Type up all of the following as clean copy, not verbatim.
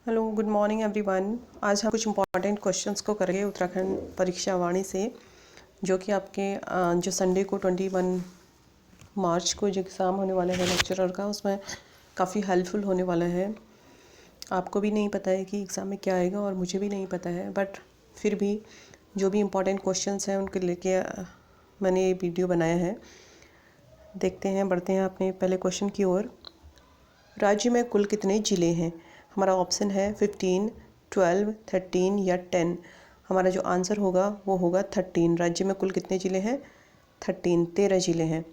Hello, good morning everyone. आज हम कुछ इंपॉर्टेंट क्वेश्चंस को करेंगे उत्तराखंड परीक्षा वाणी से, जो कि आपके जो संडे को 21 मार्च को जो एग्ज़ाम होने वाला है लेक्चरर का, उसमें काफ़ी हेल्पफुल होने वाला है। आपको भी नहीं पता है कि एग्ज़ाम में क्या आएगा और मुझे भी नहीं पता है, बट फिर भी जो भी इम्पोर्टेंट क्वेश्चंस हैं उनके लेके मैंने ये वीडियो बनाया है। देखते हैं, बढ़ते हैं अपने पहले क्वेश्चन की ओर। राज्य में कुल कितने ज़िले हैं? हमारा ऑप्शन है 15, 12, 13 या 10। हमारा जो आंसर होगा वो होगा 13। राज्य में कुल कितने ज़िले हैं? 13 ज़िले हैं।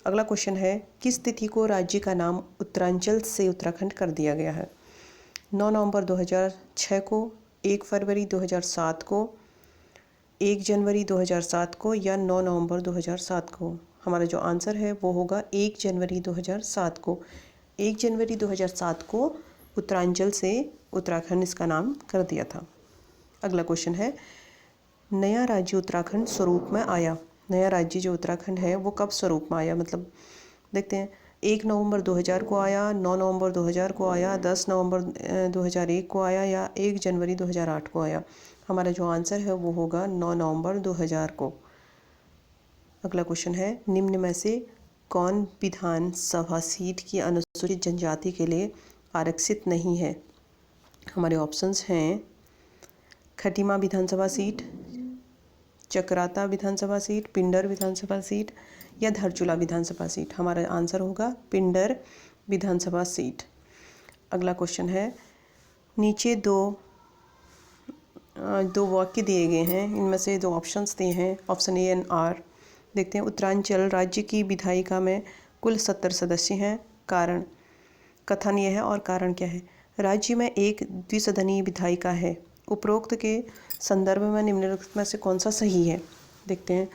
अगला क्वेश्चन है, किस तिथि को राज्य का नाम उत्तरांचल से उत्तराखंड कर दिया गया है? 9 नवंबर 2006 को, 1 फरवरी 2007 को, 1 जनवरी 2007 को या 9 नवंबर 2007 को? हमारा जो आंसर है वो होगा 1 जनवरी 2007 को। 1 जनवरी 2007 को उत्तरांचल से उत्तराखंड इसका नाम कर दिया था। अगला क्वेश्चन है, नया राज्य उत्तराखंड स्वरूप में आया। नया राज्य जो उत्तराखंड है वो कब स्वरूप में आया? मतलब देखते हैं, 1 नवंबर 2000 को आया, 9 नवंबर 2000 को आया, 10 नवंबर 2001 को आया या 1 जनवरी 2008 को आया? हमारा जो आंसर है वो होगा 9 नवंबर 2000 को। अगला क्वेश्चन है, निम्न में से कौन विधानसभा सीट की अनुसूचित जनजाति के लिए आरक्षित नहीं है? हमारे ऑप्शंस हैं खटीमा विधानसभा सीट, चकराता विधानसभा सीट, पिंडर विधानसभा सीट या धारचूला विधानसभा सीट? हमारा आंसर होगा पिंडर विधानसभा सीट। अगला क्वेश्चन है, नीचे दो वाक्य दिए गए हैं, इनमें से दो ऑप्शंस दिए हैं, ऑप्शन ए एंड आर। देखते हैं, उत्तरांचल राज्य की विधायिका में कुल 70 सदस्य हैं। कारण, कथन यह है और कारण क्या है? राज्य में एक द्विसदनीय विधायिका है। उपरोक्त के संदर्भ में निम्नलिखित में से कौन सा सही है? देखते हैं,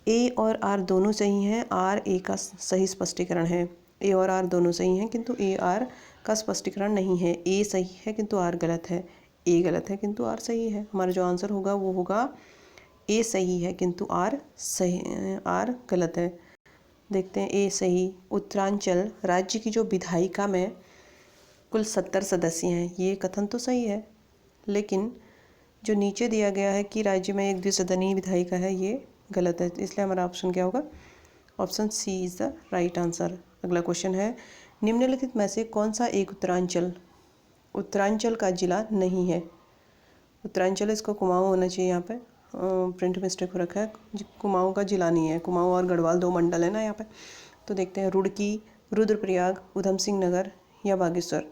ए और आर दोनों सही हैं, आर ए का सही स्पष्टीकरण है। ए और आर दोनों सही हैं किंतु ए आर का स्पष्टीकरण नहीं है। ए सही है किंतु आर गलत है, ए गलत है किंतु आर सही है। हमारा जो आंसर होगा वो होगा ए सही है किंतु आर गलत है। देखते हैं, ए सही। उत्तरांचल राज्य की जो विधायिका में कुल 70 सदस्य हैं, ये कथन तो सही है, लेकिन जो नीचे दिया गया है कि राज्य में एक द्विसदनीय विधायिका है, ये गलत है। इसलिए हमारा ऑप्शन क्या होगा? Option C is the right answer. अगला क्वेश्चन है, निम्नलिखित में से कौन सा एक उत्तरांचल का जिला नहीं है? उत्तरांचल, इसको कुमाऊँ होना चाहिए, यहाँ पे प्रिंट मिस्टेक हो रखा है, कुमाऊँ का जिला नहीं है। कुमाऊँ और गढ़वाल 2 मंडल है ना यहाँ पे। तो देखते हैं, रुड़की, रुद्रप्रयाग, उधम सिंह नगर या बागेश्वर?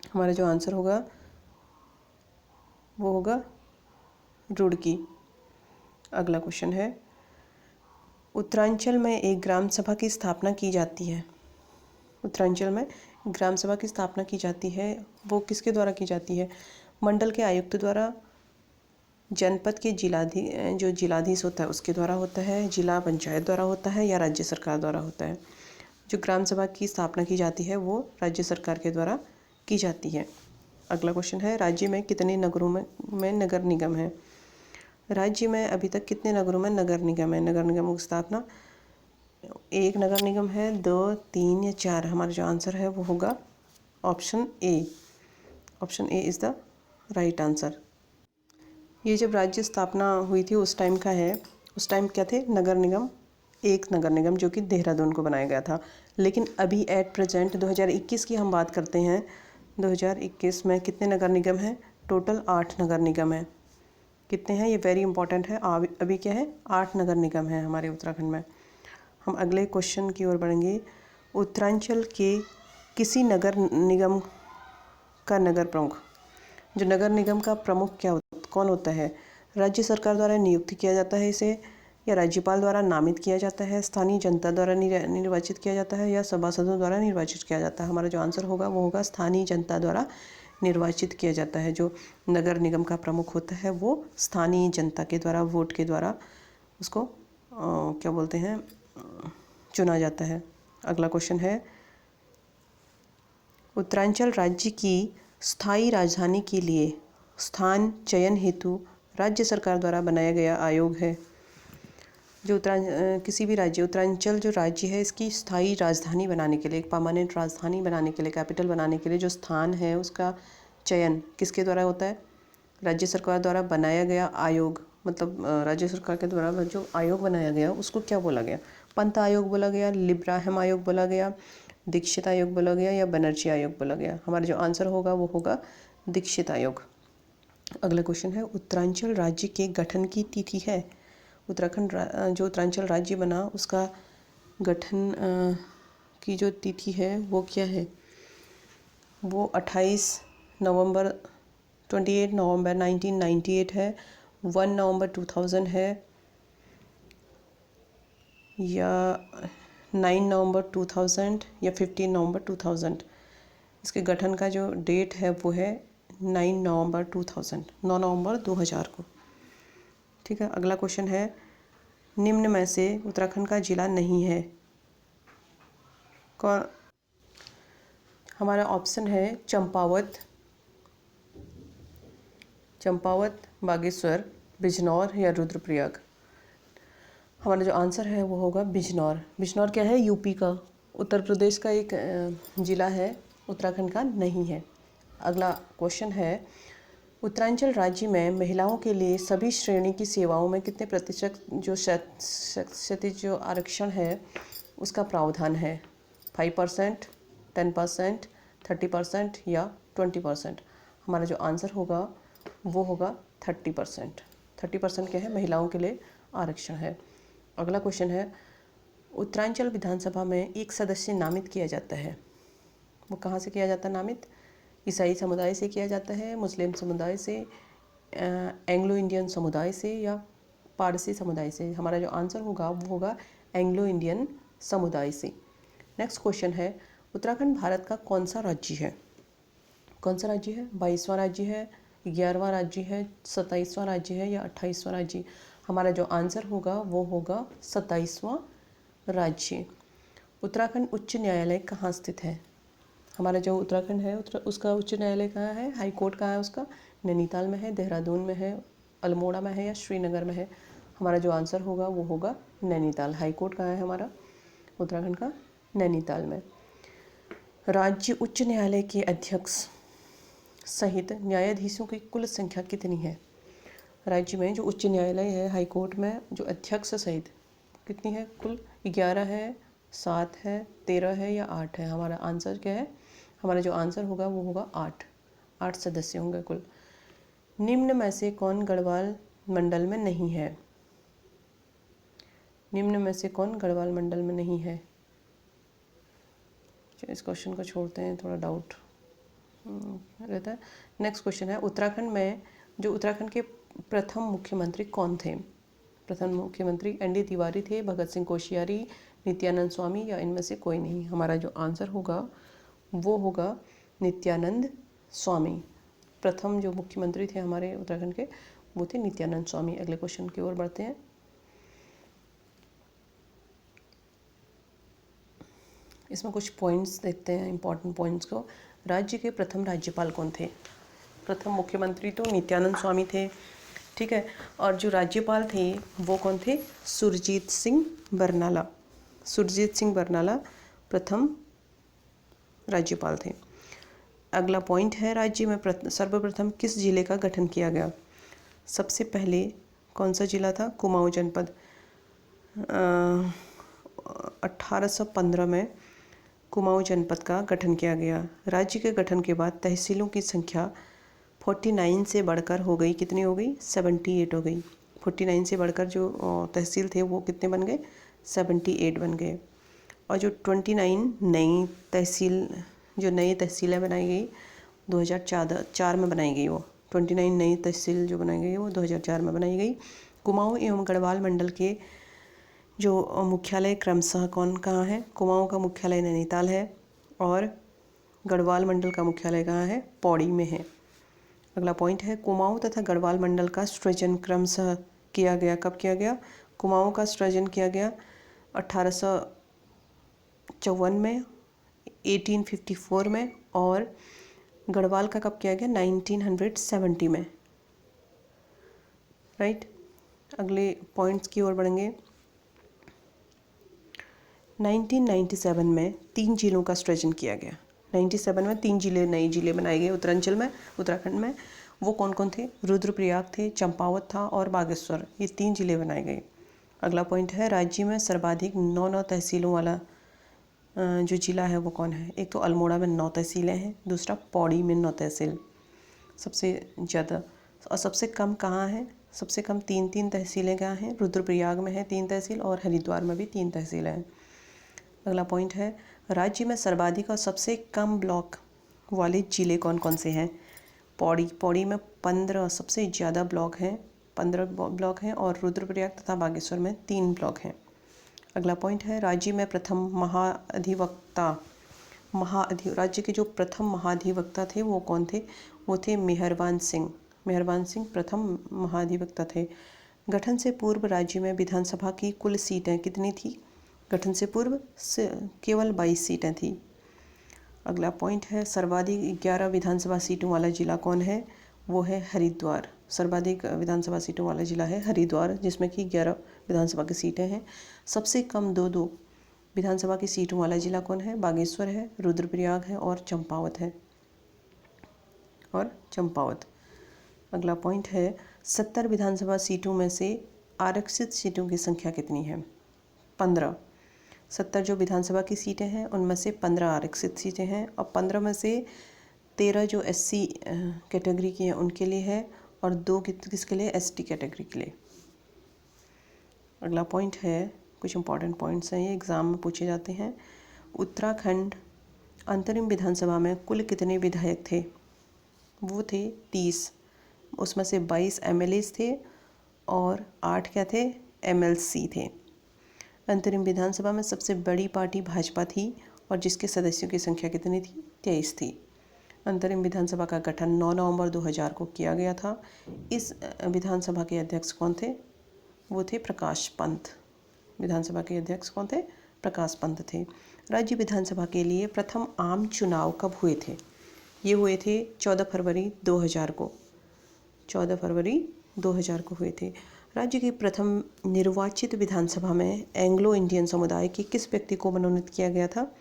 हमारा जो आंसर होगा वो होगा रुड़की। अगला क्वेश्चन है, उत्तरांचल में एक ग्राम सभा की स्थापना की जाती है। उत्तरांचल में ग्राम सभा की स्थापना की जाती है, वो किसके द्वारा की जाती है? मंडल के आयुक्त द्वारा, जनपद के जो जिलाधीश होता है उसके द्वारा होता है, जिला पंचायत द्वारा होता है या राज्य सरकार द्वारा होता है? जो ग्राम सभा की स्थापना की जाती है वो राज्य सरकार के द्वारा की जाती है। अगला क्वेश्चन है, राज्य में कितने नगरों में नगर निगम है? राज्य में अभी तक कितने नगरों में नगर निगम है? नगर निगमों की स्थापना, 1 नगर निगम है, 2, 3 या 4? हमारा जो आंसर है वो होगा option A. Option A is the right answer. ये जब राज्य स्थापना हुई थी उस टाइम का है। उस टाइम क्या थे? नगर निगम, 1 नगर निगम जो कि देहरादून को बनाया गया था। लेकिन अभी एट प्रेजेंट 2021 की हम बात करते हैं, 2021 में कितने नगर निगम हैं? टोटल 8 नगर निगम हैं। कितने हैं? ये वेरी इंपॉर्टेंट है। अभी क्या है? 8 नगर निगम हैं हमारे उत्तराखंड में। हम अगले क्वेश्चन की ओर बढ़ेंगे। उत्तरांचल के किसी नगर निगम का नगर प्रमुख, जो नगर निगम का प्रमुख कौन होता है? राज्य सरकार द्वारा नियुक्त किया जाता है इसे, या राज्यपाल द्वारा नामित किया जाता है, स्थानीय जनता द्वारा निर्वाचित किया जाता है या सभासदों द्वारा निर्वाचित किया जाता है? हमारा जो आंसर होगा वो होगा स्थानीय जनता द्वारा निर्वाचित किया जाता है। जो नगर निगम का प्रमुख होता है वो स्थानीय जनता के द्वारा, वोट के द्वारा उसको क्या बोलते हैं, चुना जाता है। अगला क्वेश्चन है, उत्तरांचल राज्य की स्थायी राजधानी के लिए स्थान चयन हेतु राज्य सरकार द्वारा बनाया गया आयोग है। जो किसी भी राज्य, उत्तरांचल जो राज्य है, इसकी स्थायी राजधानी बनाने के लिए, एक परमानेंट राजधानी बनाने के लिए, कैपिटल बनाने के लिए जो स्थान है उसका चयन किसके द्वारा होता है? राज्य सरकार द्वारा बनाया गया आयोग, मतलब राज्य सरकार के द्वारा जो आयोग बनाया गया उसको क्या बोला गया? पंत आयोग बोला गया, लिब्राहम आयोग बोला गया, दीक्षित आयोग बोला गया या बनर्जी आयोग बोला गया? हमारा जो आंसर होगा वो होगा दीक्षित आयोग। अगला क्वेश्चन है, उत्तरांचल राज्य के गठन की तिथि है। उत्तराखंड जो उत्तरांचल राज्य बना उसका गठन की जो तिथि है वो क्या है? वो 28 नवंबर 1998 है, 1 नवंबर 2000 है या 9 नवंबर 2000 या 15 नवंबर 2000? इसके गठन का जो डेट है वो है 9 नवंबर 2000, 9 नवंबर 2000 को। ठीक है, अगला क्वेश्चन है, निम्न में से उत्तराखंड का जिला नहीं है कौन? हमारा ऑप्शन है चंपावत, बागेश्वर, बिजनौर या रुद्रप्रयाग। हमारा जो आंसर है वो होगा बिजनौर। बिजनौर क्या है? यूपी का, उत्तर प्रदेश का एक ज़िला है, उत्तराखंड का नहीं है। अगला क्वेश्चन है, उत्तरांचल राज्य में महिलाओं के लिए सभी श्रेणी की सेवाओं में कितने प्रतिशत जो क्षतिज जो आरक्षण है उसका प्रावधान है? 5%, 10%, 30% या 20%? हमारा जो आंसर होगा वो होगा 30%। 30% क्या है? महिलाओं के लिए आरक्षण है। अगला क्वेश्चन है, उत्तरांचल विधानसभा में एक सदस्य नामित किया जाता है, वो कहाँ से किया जाता है नामित? ईसाई समुदाय से किया जाता है, मुस्लिम समुदाय से, एंग्लो इंडियन समुदाय से या पारसी समुदाय से? हमारा जो आंसर होगा वो होगा एंग्लो इंडियन समुदाय से। नेक्स्ट क्वेश्चन है, उत्तराखंड भारत का कौन सा राज्य है? कौन सा राज्य है? 22वां राज्य है, 11वां राज्य है, 27वां राज्य है या 28वां राज्य? हमारा जो आंसर होगा वो होगा 27वां राज्य। उत्तराखंड उच्च न्यायालय कहाँ स्थित है? हमारा जो उत्तराखंड है उसका उच्च न्यायालय कहाँ है? हाई कोर्ट कहाँ है उसका? नैनीताल में है, देहरादून में है, अल्मोड़ा में है या श्रीनगर में है? हमारा जो आंसर होगा वो होगा नैनीताल। हाई कोर्ट कहाँ है हमारा उत्तराखंड का? नैनीताल में। राज्य उच्च न्यायालय के अध्यक्ष सहित न्यायाधीशों की कुल संख्या कितनी है? राज्य में जो उच्च न्यायालय है, हाई कोर्ट में जो अध्यक्ष सहित कितनी है? कुल 11 है, 7 है, 13 है या 8 है? हमारा आंसर क्या है? हमारा जो आंसर होगा वो होगा 8 सदस्य होंगे कुल। निम्न में से कौन गढ़वाल मंडल में नहीं है? निम्न में से कौन गढ़वाल मंडल में नहीं है? इस क्वेश्चन को छोड़ते हैं, थोड़ा डाउट रहता है। नेक्स्ट क्वेश्चन है, उत्तराखंड के प्रथम मुख्यमंत्री कौन थे? प्रथम मुख्यमंत्री ND तिवारी थे, भगत सिंह कोश्यारी, नित्यानंद स्वामी या इनमें से कोई नहीं? हमारा जो आंसर होगा वो होगा नित्यानंद स्वामी। प्रथम जो मुख्यमंत्री थे हमारे उत्तराखंड के वो थे नित्यानंद स्वामी। अगले क्वेश्चन की ओर बढ़ते हैं। इसमें कुछ पॉइंट्स देखते हैं, इंपॉर्टेंट पॉइंट्स को। राज्य के प्रथम राज्यपाल कौन थे? प्रथम मुख्यमंत्री तो नित्यानंद स्वामी थे, ठीक है। और जो राज्यपाल थे वो कौन थे? सुरजीत सिंह बरनाला। सुरजीत सिंह बरनाला प्रथम राज्यपाल थे। अगला पॉइंट है, राज्य में सर्वप्रथम किस जिले का गठन किया गया? सबसे पहले कौन सा जिला था? कुमाऊं जनपद। 1815 में कुमाऊं जनपद का गठन किया गया। राज्य के गठन के बाद तहसीलों की संख्या 49 से बढ़कर हो गई, कितनी हो गई? 78 हो गई। 49 से बढ़कर जो तहसील थे वो कितने बन गए? 78 बन गए। और जो 29 नई तहसीलें बनाई गई 2004 में बनाई गई, वो 29 नई तहसील जो बनाई गई वो 2004 में बनाई गई। कुमाऊं एवं गढ़वाल मंडल के जो मुख्यालय क्रमशः कहाँ है? कुमाऊं का मुख्यालय नैनीताल है और गढ़वाल मंडल का मुख्यालय कहाँ है? पौड़ी में है। अगला पॉइंट है, कुमाऊं तथा गढ़वाल मंडल का सृजन क्रमशः किया गया। कब किया गया? कुमाऊं का सृजन किया गया 1854 में, 1854 में, और गढ़वाल का कब किया गया? 1970 में, राइट। अगले पॉइंट्स की ओर बढ़ेंगे। 1997 में 3 जिलों का सृजन किया गया। 97 में 3 जिले नए जिले बनाए गए उत्तरांचल में, उत्तराखंड में। वो कौन कौन थे? रुद्रप्रयाग थे, चंपावत था और बागेश्वर, ये 3 जिले बनाए गए। अगला पॉइंट है राज्य में सर्वाधिक 9 तहसीलों वाला जो जिला है वो कौन है? एक तो अल्मोड़ा में 9 तहसीलें हैं, दूसरा पौड़ी में 9 तहसील सबसे ज़्यादा। और सबसे कम कहाँ है? सबसे कम 3 तहसीलें कहाँ हैं? रुद्रप्रयाग में है 3 तहसील और हरिद्वार में भी 3 तहसीलें हैं। अगला पॉइंट है राज्य में सर्वाधिक और सबसे कम ब्लॉक वाले जिले कौन कौन से हैं? पौड़ी में 15 सबसे ज़्यादा ब्लॉक हैं, 15 ब्लॉक हैं और रुद्रप्रयाग तथा बागेश्वर में 3 ब्लॉक हैं। अगला पॉइंट है राज्य में प्रथम राज्य के जो प्रथम महाधिवक्ता थे वो कौन थे? वो थे मेहरबान सिंह। मेहरबान सिंह प्रथम महाधिवक्ता थे। गठन से पूर्व राज्य में विधानसभा की कुल सीटें कितनी थी? गठन से पूर्व से केवल 22 सीटें थी। अगला पॉइंट है सर्वाधिक 11 विधानसभा सीटों वाला जिला कौन है? वो है हरिद्वार। सर्वाधिक विधानसभा सीटों वाला जिला है हरिद्वार, जिसमें कि 11 विधानसभा की सीटें हैं। सबसे कम 2 विधानसभा की सीटों वाला जिला कौन है? बागेश्वर है, रुद्रप्रयाग है और चंपावत है, अगला पॉइंट है 70 विधानसभा सीटों में से आरक्षित सीटों की संख्या कितनी है? 15। 70 जो विधानसभा की सीटें हैं उनमें से 15 आरक्षित सीटें हैं और 15 में से 13 जो SC कैटेगरी की हैं उनके लिए है और 2 किसके लिए? ST कैटेगरी के लिए। अगला पॉइंट है, कुछ इंपॉर्टेंट पॉइंट्स हैं, ये एग्ज़ाम में पूछे जाते हैं। उत्तराखंड अंतरिम विधानसभा में कुल कितने विधायक थे? वो थे 30, उसमें से 22 MLAs थे और 8 क्या थे? MLC थे। अंतरिम विधानसभा में सबसे बड़ी पार्टी भाजपा थी और जिसके सदस्यों की संख्या कितनी थी? 23 थी। अंतरिम विधानसभा का गठन 9 नवंबर 2000 को किया गया था। इस विधानसभा के अध्यक्ष कौन थे? वो थे प्रकाश पंत। विधानसभा के अध्यक्ष कौन थे? प्रकाश पंत थे। राज्य विधानसभा के लिए प्रथम आम चुनाव कब हुए थे? ये हुए थे 14 फरवरी 2000 को। 14 फरवरी 2000 को हुए थे। राज्य की प्रथम निर्वाचित विधानसभा में एंग्लो इंडियन समुदाय के किस व्यक्ति को मनोनीत किया गया था?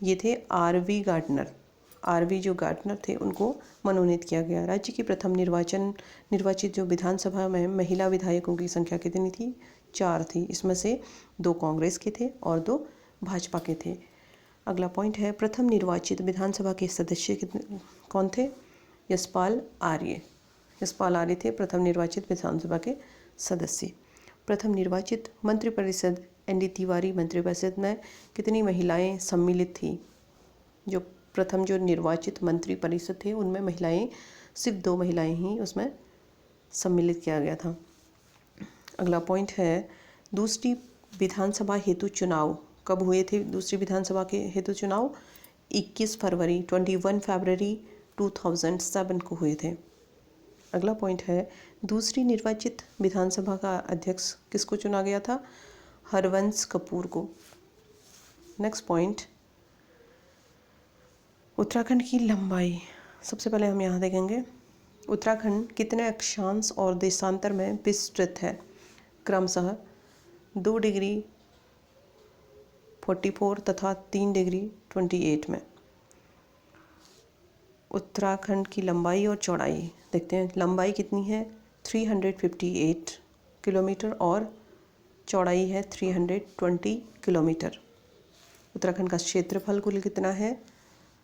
ये थे RV गार्डनर। RV जो गार्डनर थे उनको मनोनीत किया गया। राज्य की प्रथम निर्वाचित जो विधानसभा में महिला विधायकों की संख्या कितनी थी? 4 थी। इसमें से 2 कांग्रेस के थे और 2 भाजपा के थे। अगला पॉइंट है प्रथम निर्वाचित विधानसभा के सदस्य कौन थे? यशपाल आर्य थे प्रथम निर्वाचित विधानसभा के सदस्य। प्रथम निर्वाचित मंत्रिपरिषद ND तिवारी मंत्रिपरिषद में कितनी महिलाएं सम्मिलित थी? जो प्रथम जो निर्वाचित मंत्रिपरिषद थे उनमें महिलाएं सिर्फ 2 महिलाएं ही उसमें सम्मिलित किया गया था। अगला पॉइंट है दूसरी विधानसभा हेतु चुनाव कब हुए थे? दूसरी विधानसभा के हेतु चुनाव 21 फरवरी 2007 को हुए थे। अगला पॉइंट है दूसरी निर्वाचित विधानसभा का अध्यक्ष किसको चुना गया था? हरवंश कपूर को। नेक्स्ट पॉइंट, उत्तराखंड की लंबाई। सबसे पहले हम यहाँ देखेंगे उत्तराखंड कितने अक्षांश और देशांतर में विस्तृत है? क्रमशः 2 डिग्री 44 तथा 3 डिग्री 28 में। उत्तराखंड की लंबाई और चौड़ाई देखते हैं। लंबाई कितनी है? 358 किलोमीटर और चौड़ाई है 320 किलोमीटर। उत्तराखंड का क्षेत्रफल कुल कितना है?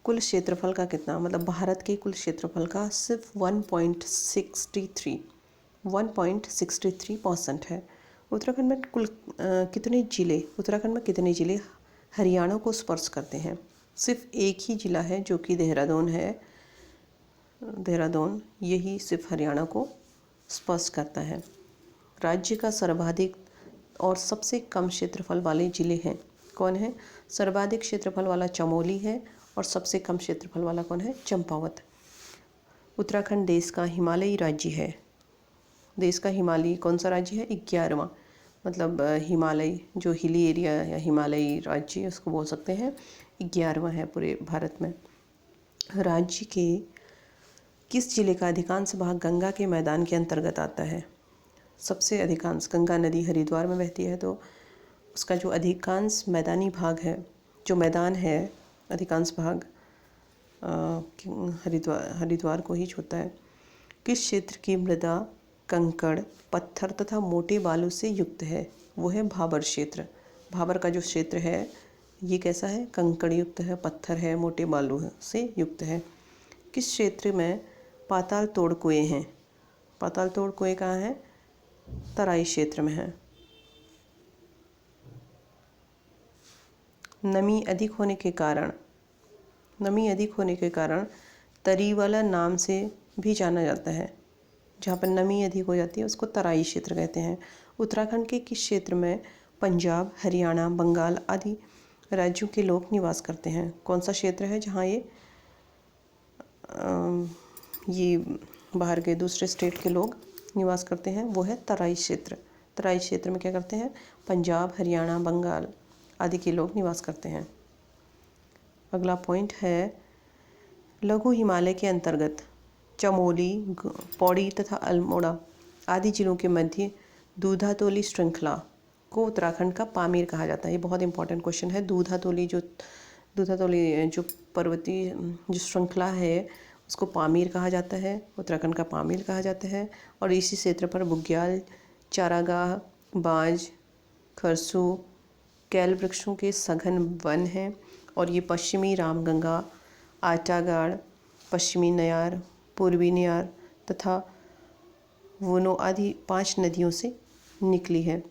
कुल क्षेत्रफल का कितना, मतलब भारत के कुल क्षेत्रफल का सिर्फ 1.63% है। उत्तराखंड में कुल कितने जिले, उत्तराखंड में कितने जिले हरियाणा को स्पर्श करते हैं? सिर्फ एक ही जिला है जो कि देहरादून है। देहरादून यही सिर्फ हरियाणा को स्पर्श करता है। राज्य का सर्वाधिक और सबसे कम क्षेत्रफल वाले जिले हैं कौन है? सर्वाधिक क्षेत्रफल वाला चमोली है और सबसे कम क्षेत्रफल वाला कौन है? चंपावत। उत्तराखंड देश का हिमालयी राज्य है। देश का हिमालयी कौन सा राज्य है? 11वां, मतलब हिमालय जो हिली एरिया या हिमालयी राज्य उसको बोल सकते हैं, 11वां है पूरे भारत में। राज्य के किस जिले का अधिकांश भाग गंगा के मैदान के अंतर्गत आता है? सबसे अधिकांश, गंगा नदी हरिद्वार में बहती है तो उसका जो अधिकांश मैदानी भाग है, जो मैदान है अधिकांश भाग हरिद्वार को ही छूता है। किस क्षेत्र की मृदा कंकड़, पत्थर तथा मोटे बालू से युक्त है? वो है भाबर क्षेत्र। भाबर का जो क्षेत्र है ये कैसा है? कंकड़ युक्त है, पत्थर है, मोटे बालू से युक्त है। किस क्षेत्र में पाताल तोड़ कुएं हैं? पाताल तोड़ कुएं कहाँ है? तराई क्षेत्र में है। नमी अधिक होने के कारण तरीवाला नाम से भी जाना जाता है। जहाँ पर नमी अधिक हो जाती है उसको तराई क्षेत्र कहते हैं। उत्तराखंड के किस क्षेत्र में पंजाब, हरियाणा, बंगाल आदि राज्यों के लोग निवास करते हैं? कौन सा क्षेत्र है जहाँ ये बाहर के दूसरे स्टेट के लोग निवास करते हैं? वो है तराई क्षेत्र। तराई क्षेत्र में क्या करते हैं? पंजाब, हरियाणा, बंगाल आदि के लोग निवास करते हैं। अगला पॉइंट है, लघु हिमालय के अंतर्गत चमोली, पौड़ी तथा अल्मोड़ा आदि जिलों के मध्य दूधातोली श्रृंखला को उत्तराखंड का पामीर कहा जाता है। ये बहुत इंपॉर्टेंट क्वेश्चन है। दूधातोली जो पर्वतीय जो श्रृंखला है उसको पामीर कहा जाता है, उत्तराखंड का पामीर कहा जाता है। और इसी क्षेत्र पर बुग्याल, चारागाह, बाज, खरसू, कैल वृक्षों के सघन वन हैं। और ये पश्चिमी रामगंगा, आटागाड़, पश्चिमी नयार, पूर्वी नयार तथा वनो आदि 5 नदियों से निकली है।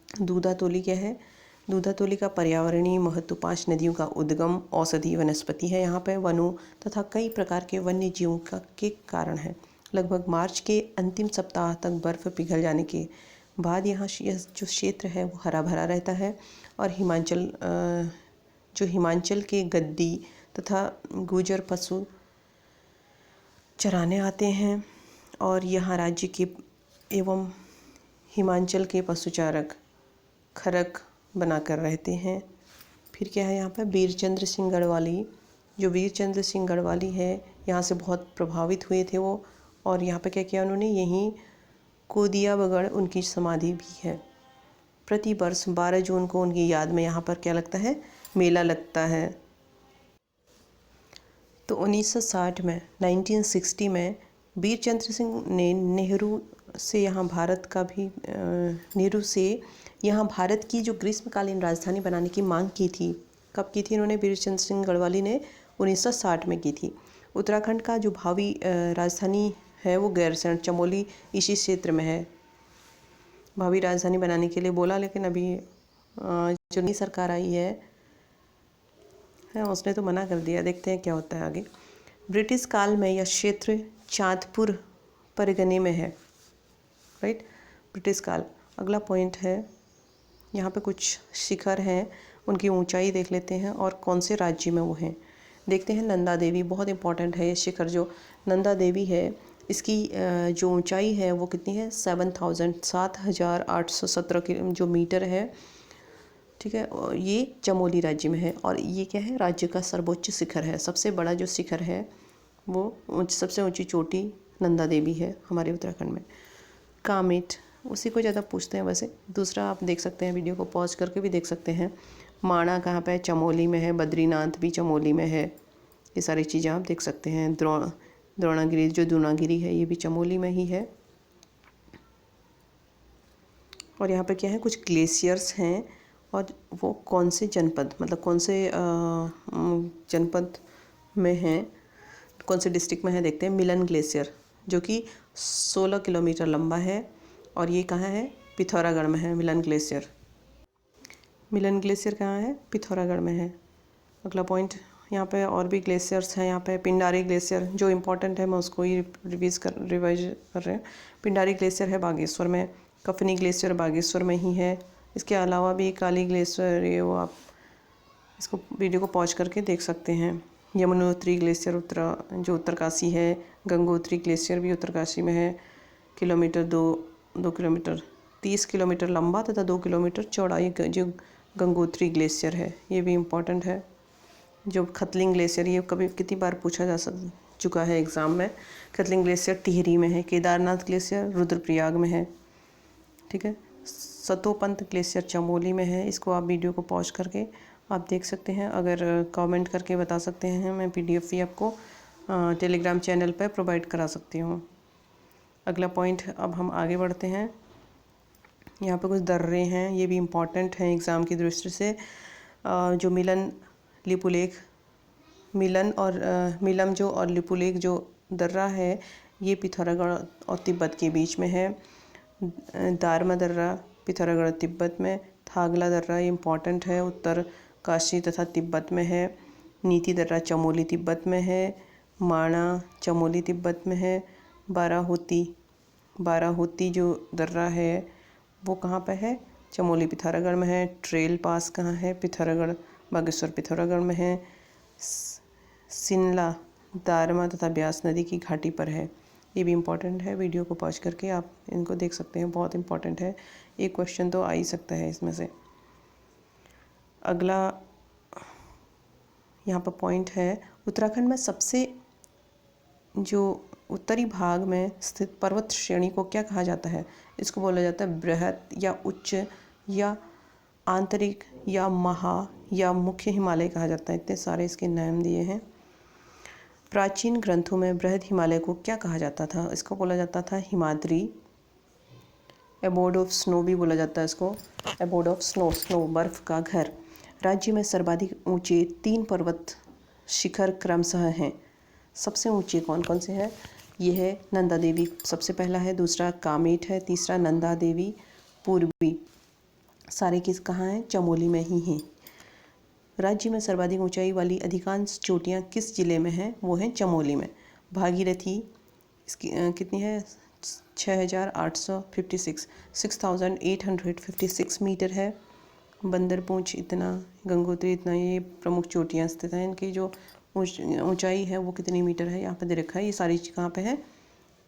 दूधातोली क्या है? दूधातोली का पर्यावरणीय महत्व 5 नदियों का उद्गम, औषधीय वनस्पति है यहाँ पे, वनों तथा कई प्रकार के वन्य जीवों के कारण है। लगभग मार्च के अंतिम सप्ताह तक बर्फ़ पिघल जाने के बाद यहाँ जो क्षेत्र है वो हरा भरा रहता है। और हिमाचल के गद्दी तथा गुर्जर पशु चराने आते हैं और यहाँ राज्य के एवं हिमाचल के पशुचारक खरक बनाकर रहते हैं। फिर क्या है यहाँ पर? वीरचंद्र सिंह गढ़वाली। जो वीरचंद्र सिंह गढ़वाली है यहाँ से बहुत प्रभावित हुए थे वो, और यहाँ पे क्या किया उन्होंने? यहीं कोदिया बगड़ उनकी समाधि भी है। प्रति वर्ष 12 जून को उनकी याद में यहाँ पर क्या लगता है? मेला लगता है। तो 1960 में 1960 में वीरचंद्र सिंह ने नेहरू से यहाँ भारत की जो ग्रीष्मकालीन राजधानी बनाने की मांग की थी। कब की थी इन्होंने? वीरचंद्र सिंह गढ़वाली ने 1960 में की थी। उत्तराखंड का जो भावी राजधानी है वो गैरसैंण चमोली इसी क्षेत्र में है। भावी राजधानी बनाने के लिए बोला, लेकिन अभी जो नई सरकार आई है उसने तो मना कर दिया। देखते हैं क्या होता है आगे। ब्रिटिश काल में यह क्षेत्र चांदपुर परगने में है, राइट? ब्रिटिश काल। अगला पॉइंट है, यहाँ पे कुछ शिखर हैं, उनकी ऊंचाई देख लेते हैं और कौन से राज्य में वो हैं। देखते हैं नंदा देवी, बहुत इंपॉर्टेंट है ये शिखर। जो नंदा देवी है इसकी जो ऊंचाई है वो कितनी है? 7,817 जो मीटर है, ठीक है। ये चमोली राज्य में है और ये क्या है? राज्य का सर्वोच्च शिखर है। सबसे बड़ा जो शिखर है वो सबसे ऊंची चोटी नंदा देवी है हमारे उत्तराखंड में। कामेट, उसी को ज़्यादा पूछते हैं वैसे। दूसरा आप देख सकते हैं, वीडियो को पॉज करके भी देख सकते हैं। माणा कहाँ पे है? चमोली में है। बद्रीनाथ भी चमोली में है। ये सारी चीज़ें आप देख सकते हैं। द्रोणागिरी, जो द्रोणागिरी है ये भी चमोली में ही है। और यहाँ पे क्या है? कुछ ग्लेशियर्स हैं और वो कौन से जनपद, मतलब कौन से जनपद में हैं, कौन से डिस्ट्रिक्ट में है देखते हैं। मिलन ग्लेशियर जो कि 16 किलोमीटर लंबा है और ये कहाँ है? पिथौरागढ़ में है मिलन ग्लेशियर। मिलन ग्लेशियर कहाँ है? पिथौरागढ़ में है। अगला पॉइंट, यहाँ पे और भी ग्लेशियर्स हैं। यहाँ पे पिंडारी ग्लेशियर जो इम्पोर्टेंट है, मैं उसको ही रिवाइज कर रहे हैं। पिंडारी ग्लेशियर है बागेश्वर में। कफनी ग्लेशियर बागेश्वर में ही है। इसके अलावा भी काली ग्लेशियर, ये वो आप इसको वीडियो को पॉज करके देख सकते हैं। यमुनोत्री ग्लेशियर जो उत्तरकाशी है। गंगोत्री ग्लेशियर भी उत्तरकाशी में है। दो किलोमीटर 30 किलोमीटर लंबा तथा 2 किलोमीटर चौड़ाई जो गंगोत्री ग्लेशियर है, ये भी इम्पोर्टेंट है। जो खतलिंग ग्लेशियर, ये कभी कितनी बार पूछा जा चुका है एग्ज़ाम में। खतलिंग ग्लेशियर टिहरी में है। केदारनाथ ग्लेशियर रुद्रप्रयाग में है, ठीक है। सतोपंत ग्लेशियर चमोली में है। इसको आप वीडियो को पॉज करके आप देख सकते हैं। अगर कमेंट करके बता सकते हैं, मैं PDF भी आपको टेलीग्राम चैनल पर प्रोवाइड करा सकती हूँ। अगला पॉइंट, अब हम आगे बढ़ते हैं। यहाँ पर कुछ दर्रे हैं, ये भी इम्पॉर्टेंट हैं एग्ज़ाम की दृष्टि से। जो मिलन लिपुलेख मिलम जो और लिपुलेख जो दर्रा है, ये पिथौरागढ़ और तिब्बत के बीच में है। दारमा दर्रा पिथौरागढ़ तिब्बत में। थागला दर्रा ये इम्पॉर्टेंट है, उत्तर काशी तथा तिब्बत में है। नीति दर्रा चमोली तिब्बत में है। माणा चमोली तिब्बत में है। बाराहोती जो दर्रा है वो कहाँ पे है? चमोली पिथौरागढ़ में है। ट्रेल पास कहाँ है? पिथौरागढ़ बागेश्वर पिथौरागढ़ में है। सिनला दारमा तथा ब्यास नदी की घाटी पर है। ये भी इम्पॉर्टेंट है, वीडियो को पॉज करके आप इनको देख सकते हैं, बहुत इम्पॉर्टेंट है। एक क्वेश्चन तो आ ही सकता है इसमें से। अगला यहाँ पर पॉइंट है, उत्तराखंड में सबसे जो उत्तरी भाग में स्थित पर्वत श्रेणी को क्या कहा जाता है? इसको बोला जाता है बृहत या उच्च या आंतरिक या महा या मुख्य हिमालय कहा जाता है। इतने सारे इसके नाम दिए हैं। प्राचीन ग्रंथों में बृहद हिमालय को क्या कहा जाता था? इसको बोला जाता था हिमाद्री। एबोर्ड ऑफ स्नो भी बोला जाता है इसको, एबोर्ड ऑफ स्नो बर्फ का घर। राज्य में सर्वाधिक ऊंचे 3 पर्वत शिखर क्रमशः हैं। सबसे ऊंचे कौन कौन से हैं? ये है नंदा देवी सबसे पहला है, दूसरा कामेट है, तीसरा नंदा देवी पूर्वी। सारे किस कहाँ हैं? चमोली में ही हैं। राज्य में सर्वाधिक ऊंचाई वाली अधिकांश चोटियाँ किस जिले में हैं? वो हैं चमोली में। भागीरथी इसकी कितनी है? 6,856 मीटर है। बंदरपूंछ इतना, गंगोत्री इतना, ये प्रमुख चोटियाँ स्थित हैं। इनकी जो ऊंचाई है वो कितनी मीटर है? यहाँ पे दे रखा है। ये सारी कहाँ पे है?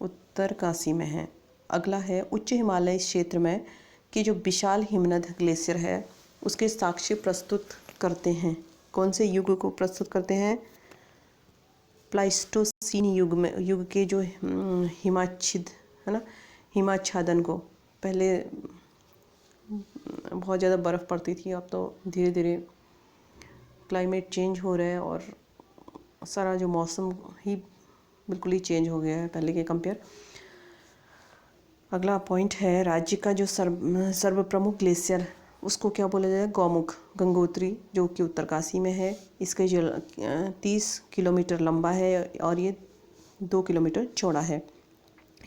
उत्तर काशी में है। अगला है, उच्च हिमालय क्षेत्र में कि जो विशाल हिमनद ग्लेशियर है उसके साक्ष्य प्रस्तुत करते हैं। कौन से युग को प्रस्तुत करते हैं? प्लाइस्टोसीन युग के जो हिमाच्छिद है ना, हिमाच्छादन को। पहले बहुत ज़्यादा बर्फ़ पड़ती थी, अब तो धीरे धीरे क्लाइमेट चेंज हो रहा है और सारा जो मौसम ही बिल्कुल ही चेंज हो गया है पहले के कंपेयर। अगला पॉइंट है, राज्य का जो सर्व प्रमुख ग्लेशियर उसको क्या बोला जाए? गौमुख गंगोत्री, जो कि उत्तरकाशी में है। इसके जो 30 किलोमीटर लंबा है और ये 2 किलोमीटर चौड़ा है।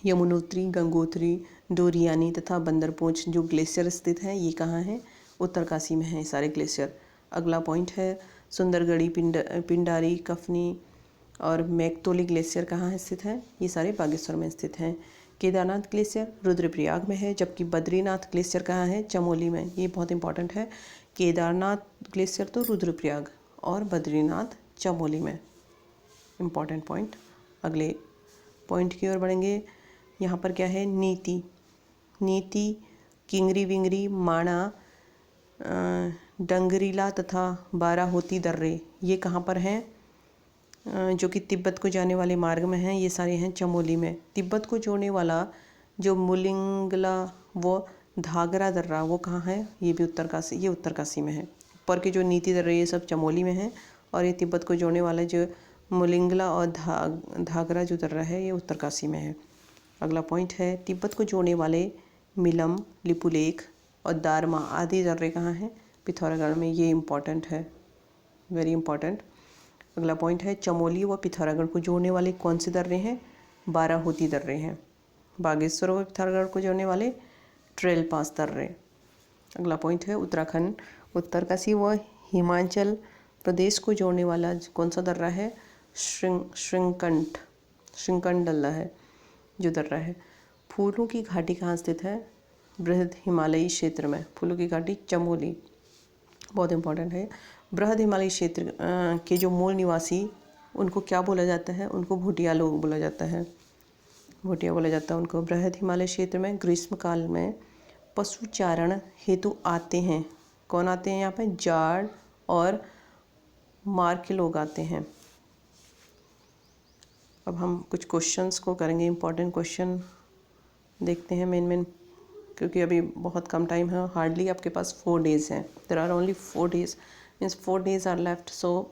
यमुनोत्री, गंगोत्री, डोरियानी तथा बंदरपूंछ जो ग्लेशियर स्थित हैं, ये कहाँ हैं? उत्तरकाशी में हैं सारे ग्लेशियर। अगला पॉइंट है, सुंदरगढ़ी, पिंडारी, कफनी और मैकतोली ग्लेशियर कहाँ स्थित हैं? ये सारे बागेश्वर में स्थित हैं। केदारनाथ ग्लेशियर रुद्रप्रयाग में है, जबकि बद्रीनाथ ग्लेशियर कहाँ है? चमोली में। ये बहुत इंपॉर्टेंट है। केदारनाथ ग्लेशियर तो रुद्रप्रयाग और बद्रीनाथ चमोली में। Important point. अगले पॉइंट की ओर बढ़ेंगे। यहाँ पर क्या है? नीति, किंगरी विंगरी, माणा, डंगरीला तथा बाराहोती दर्रे ये कहाँ पर हैं? जो कि तिब्बत को जाने वाले मार्ग में हैं। ये सारे हैं चमोली में। तिब्बत को जोड़ने वाला जो मुलिंगला वो धागरा दर्रा वो कहाँ है? ये भी उत्तरकाशी, ये उत्तरकाशी में है। ऊपर के जो नीति दर्रे ये सब चमोली में हैं और ये तिब्बत को जोड़ने वाला जो मुलिंगला और धागरा जो दर्रा है ये उत्तरकाशी में है। अगला पॉइंट है, तिब्बत को जोड़ने वाले मिलम, लिपुलेख और दारमा आदि दर्रे कहाँ हैं? पिथौरागढ़ में। ये इम्पॉर्टेंट है, वेरी इंपॉर्टेंट। अगला पॉइंट है, चमोली व पिथौरागढ़ को जोड़ने वाले कौन से दर्रे हैं? बाराहोती दर्रे हैं। बागेश्वर व पिथौरागढ़ को जोड़ने वाले ट्रेल पास दर्रे। अगला पॉइंट है, उत्तराखंड, उत्तरकाशी व हिमाचल प्रदेश को जोड़ने वाला कौन सा दर्रा है? श्रृंखंडला है जो दर्रा है। फूलों की घाटी कहाँ स्थित है? बृहद हिमालयी क्षेत्र में। फूलों की घाटी चमोली, बहुत इंपॉर्टेंट है। बृहद हिमालयी क्षेत्र के जो मूल निवासी उनको क्या बोला जाता है? उनको भूटिया लोग बोला जाता है, भूटिया बोला जाता है उनको। बृहद हिमालय क्षेत्र में ग्रीष्म काल में पशुचारण हेतु आते हैं। कौन आते हैं यहाँ पे? जाड़ और मार के लोग आते हैं। अब हम कुछ क्वेश्चंस को करेंगे, इंपॉर्टेंट क्वेश्चन देखते हैं मेन, क्योंकि अभी बहुत कम टाइम है, हार्डली आपके पास 4 डेज़ हैं। There are only 4 days means 4 days are left. So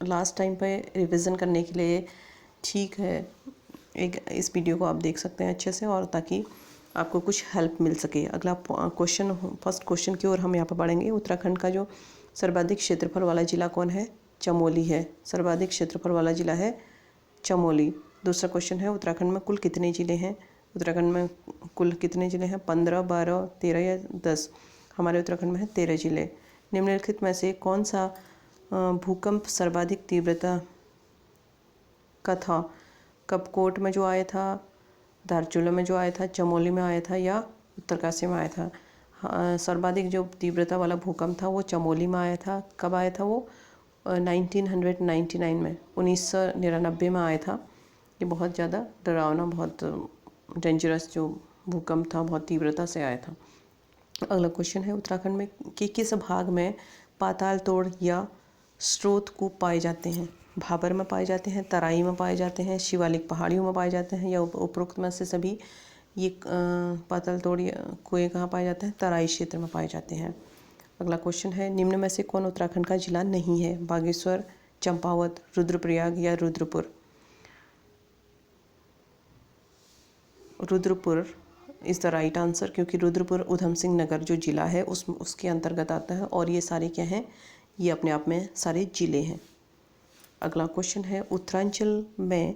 last time पे रिवीजन करने के लिए ठीक है, एक इस वीडियो को आप देख सकते हैं अच्छे से, और ताकि आपको कुछ हेल्प मिल सके। अगला क्वेश्चन, फर्स्ट क्वेश्चन की ओर हम यहाँ पर बढ़ेंगे। उत्तराखंड का जो सर्वाधिक क्षेत्रफल वाला जिला कौन है? चमोली है। सर्वाधिक क्षेत्रफल वाला जिला है चमोली। दूसरा क्वेश्चन है, उत्तराखंड में कुल कितने ज़िले हैं? उत्तराखंड में कुल कितने ज़िले हैं? 15, 12, 13 या 10? हमारे उत्तराखंड में है 13 ज़िले। निम्नलिखित में से कौन सा भूकंप सर्वाधिक तीव्रता का था? कपकोट में जो आया था, धारचूला में जो आया था, चमोली में आया था, या उत्तरकाशी में आया था? सर्वाधिक जो तीव्रता वाला भूकंप था वो चमोली में आया था। कब आया था वो? 1999 में, 1999 में आया था। ये बहुत ज़्यादा डरावना, बहुत डेंजरस जो भूकंप था, बहुत तीव्रता से आया था। अगला क्वेश्चन है, उत्तराखंड में किस भाग में पाताल तोड़ या स्रोत कूप पाए जाते हैं? भाबर में पाए जाते हैं, तराई में पाए जाते हैं, शिवालिक पहाड़ियों में पाए जाते हैं, या उपरोक्त में से सभी? ये पाताल तोड़ या कुएँ कहाँ पाए जाते हैं? तराई क्षेत्र में पाए जाते हैं। अगला क्वेश्चन है, निम्न में से कौन उत्तराखंड का जिला नहीं है? बागेश्वर, चंपावत, रुद्रप्रयाग या Rudrapur? Rudrapur is the right answer, क्योंकि रुद्रपुर उधम सिंह नगर जो ज़िला है उसके अंतर्गत आता है, और ये सारे क्या हैं? ये अपने आप में सारे ज़िले हैं। अगला क्वेश्चन है, उत्तरांचल में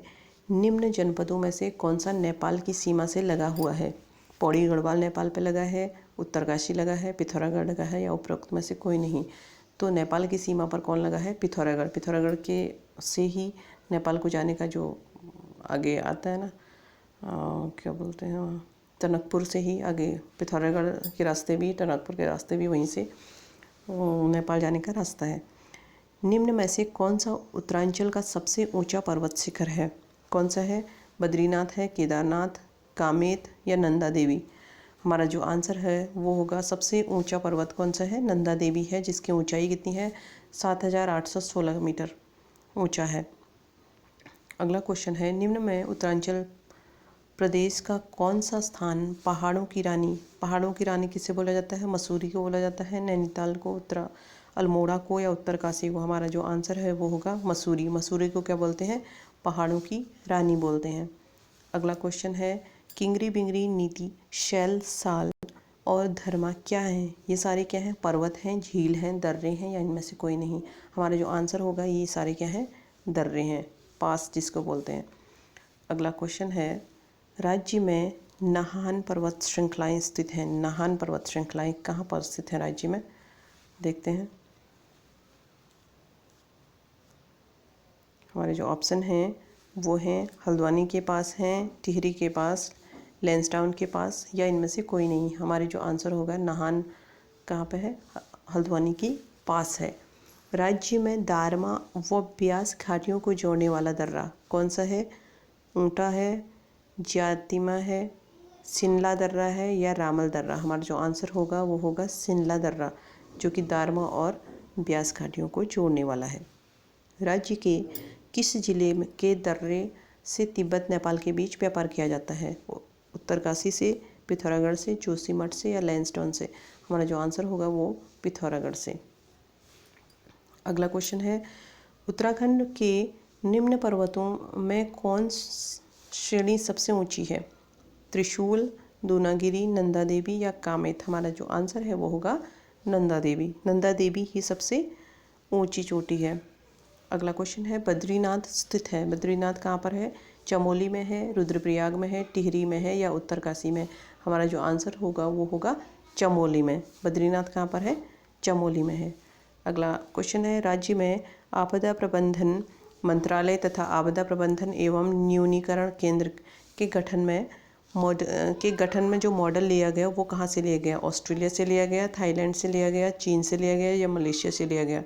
निम्न जनपदों में से कौन सा नेपाल की सीमा से लगा हुआ है? पौड़ी गढ़वाल नेपाल पे लगा है, उत्तरकाशी लगा है, पिथौरागढ़ लगा है, या उपरोक्त में से कोई नहीं? तो नेपाल की सीमा पर कौन लगा है? पिथौरागढ़। पिथौरागढ़ के से ही नेपाल को जाने का जो आगे आता है ना, क्या बोलते हैं, टनकपुर से ही आगे पिथौरागढ़ के रास्ते भी, टनकपुर के रास्ते भी वहीं से नेपाल जाने का रास्ता है। निम्न में से कौन सा उत्तरांचल का सबसे ऊंचा पर्वत शिखर है? कौन सा है? बद्रीनाथ है, केदारनाथ, कामेत या नंदा देवी? हमारा जो आंसर है वो होगा, सबसे ऊंचा पर्वत कौन सा है? नंदा देवी है, जिसकी ऊंचाई कितनी है? 7,816 मीटर ऊंचा है। अगला क्वेश्चन है, निम्न में उत्तरांचल प्रदेश का कौन सा स्थान पहाड़ों की रानी? पहाड़ों की रानी किसे बोला जाता है? मसूरी को बोला जाता है, नैनीताल को, उत्तरा अल्मोड़ा को, या उत्तरकाशी को? हमारा जो आंसर है वो होगा मसूरी। मसूरी को क्या बोलते हैं? पहाड़ों की रानी बोलते हैं। अगला क्वेश्चन है, किंगरी बिंगरी, नीति, शैल, साल और धर्मा क्या हैं? ये सारे क्या हैं? पर्वत हैं, झील हैं, दर्रे हैं, या इनमें से कोई नहीं? हमारा जो आंसर होगा, ये सारे क्या हैं? दर्रे हैं, पास जिसको बोलते हैं। अगला क्वेश्चन है, राज्य में नाहन पर्वत श्रृंखलाएं स्थित हैं। नाहन पर्वत श्रृंखलाएं कहाँ पर स्थित हैं राज्य में? देखते हैं। हमारे जो ऑप्शन हैं वो हैं, हल्द्वानी के पास हैं, टिहरी के पास, लैंसडाउन के पास, या इनमें से कोई नहीं? हमारे जो आंसर होगा, नाहन कहाँ पे है? हल्द्वानी के पास है। राज्य में दारमा व ब्यास घाटियों को जोड़ने वाला दर्रा कौन सा है? ऊंटा है, जातिमा है, सिनला दर्रा है, या रामल दर्रा? हमारा जो आंसर होगा वो होगा सिनला दर्रा, जो कि दारमा और ब्यास घाटियों को जोड़ने वाला है। राज्य के किस जिले के दर्रे से तिब्बत नेपाल के बीच व्यापार किया जाता है? उत्तरकाशी से, पिथौरागढ़ से, जोशीमठ से, या लैंसडाउन से? हमारा जो आंसर होगा वो पिथौरागढ़ से। अगला क्वेश्चन है, उत्तराखंड के निम्न पर्वतों में कौन श्रेणी सबसे ऊंची है? त्रिशूल, दूनागिरी, नंदा देवी, या कामेत? हमारा जो आंसर है वो होगा नंदा देवी। नंदा देवी ही सबसे ऊंची चोटी है। अगला क्वेश्चन है, बद्रीनाथ स्थित है। बद्रीनाथ कहाँ पर है? चमोली में है, रुद्रप्रयाग में है, टिहरी में है, या उत्तरकाशी में? हमारा जो आंसर होगा वो होगा चमोली में। बद्रीनाथ कहाँ पर है? चमोली में है। अगला क्वेश्चन है, राज्य में आपदा प्रबंधन मंत्रालय तथा आपदा प्रबंधन एवं न्यूनीकरण केंद्र के गठन में जो मॉडल लिया गया वो कहाँ से लिया गया? ऑस्ट्रेलिया से लिया गया, थाईलैंड से लिया गया, चीन से लिया गया, या मलेशिया से लिया गया?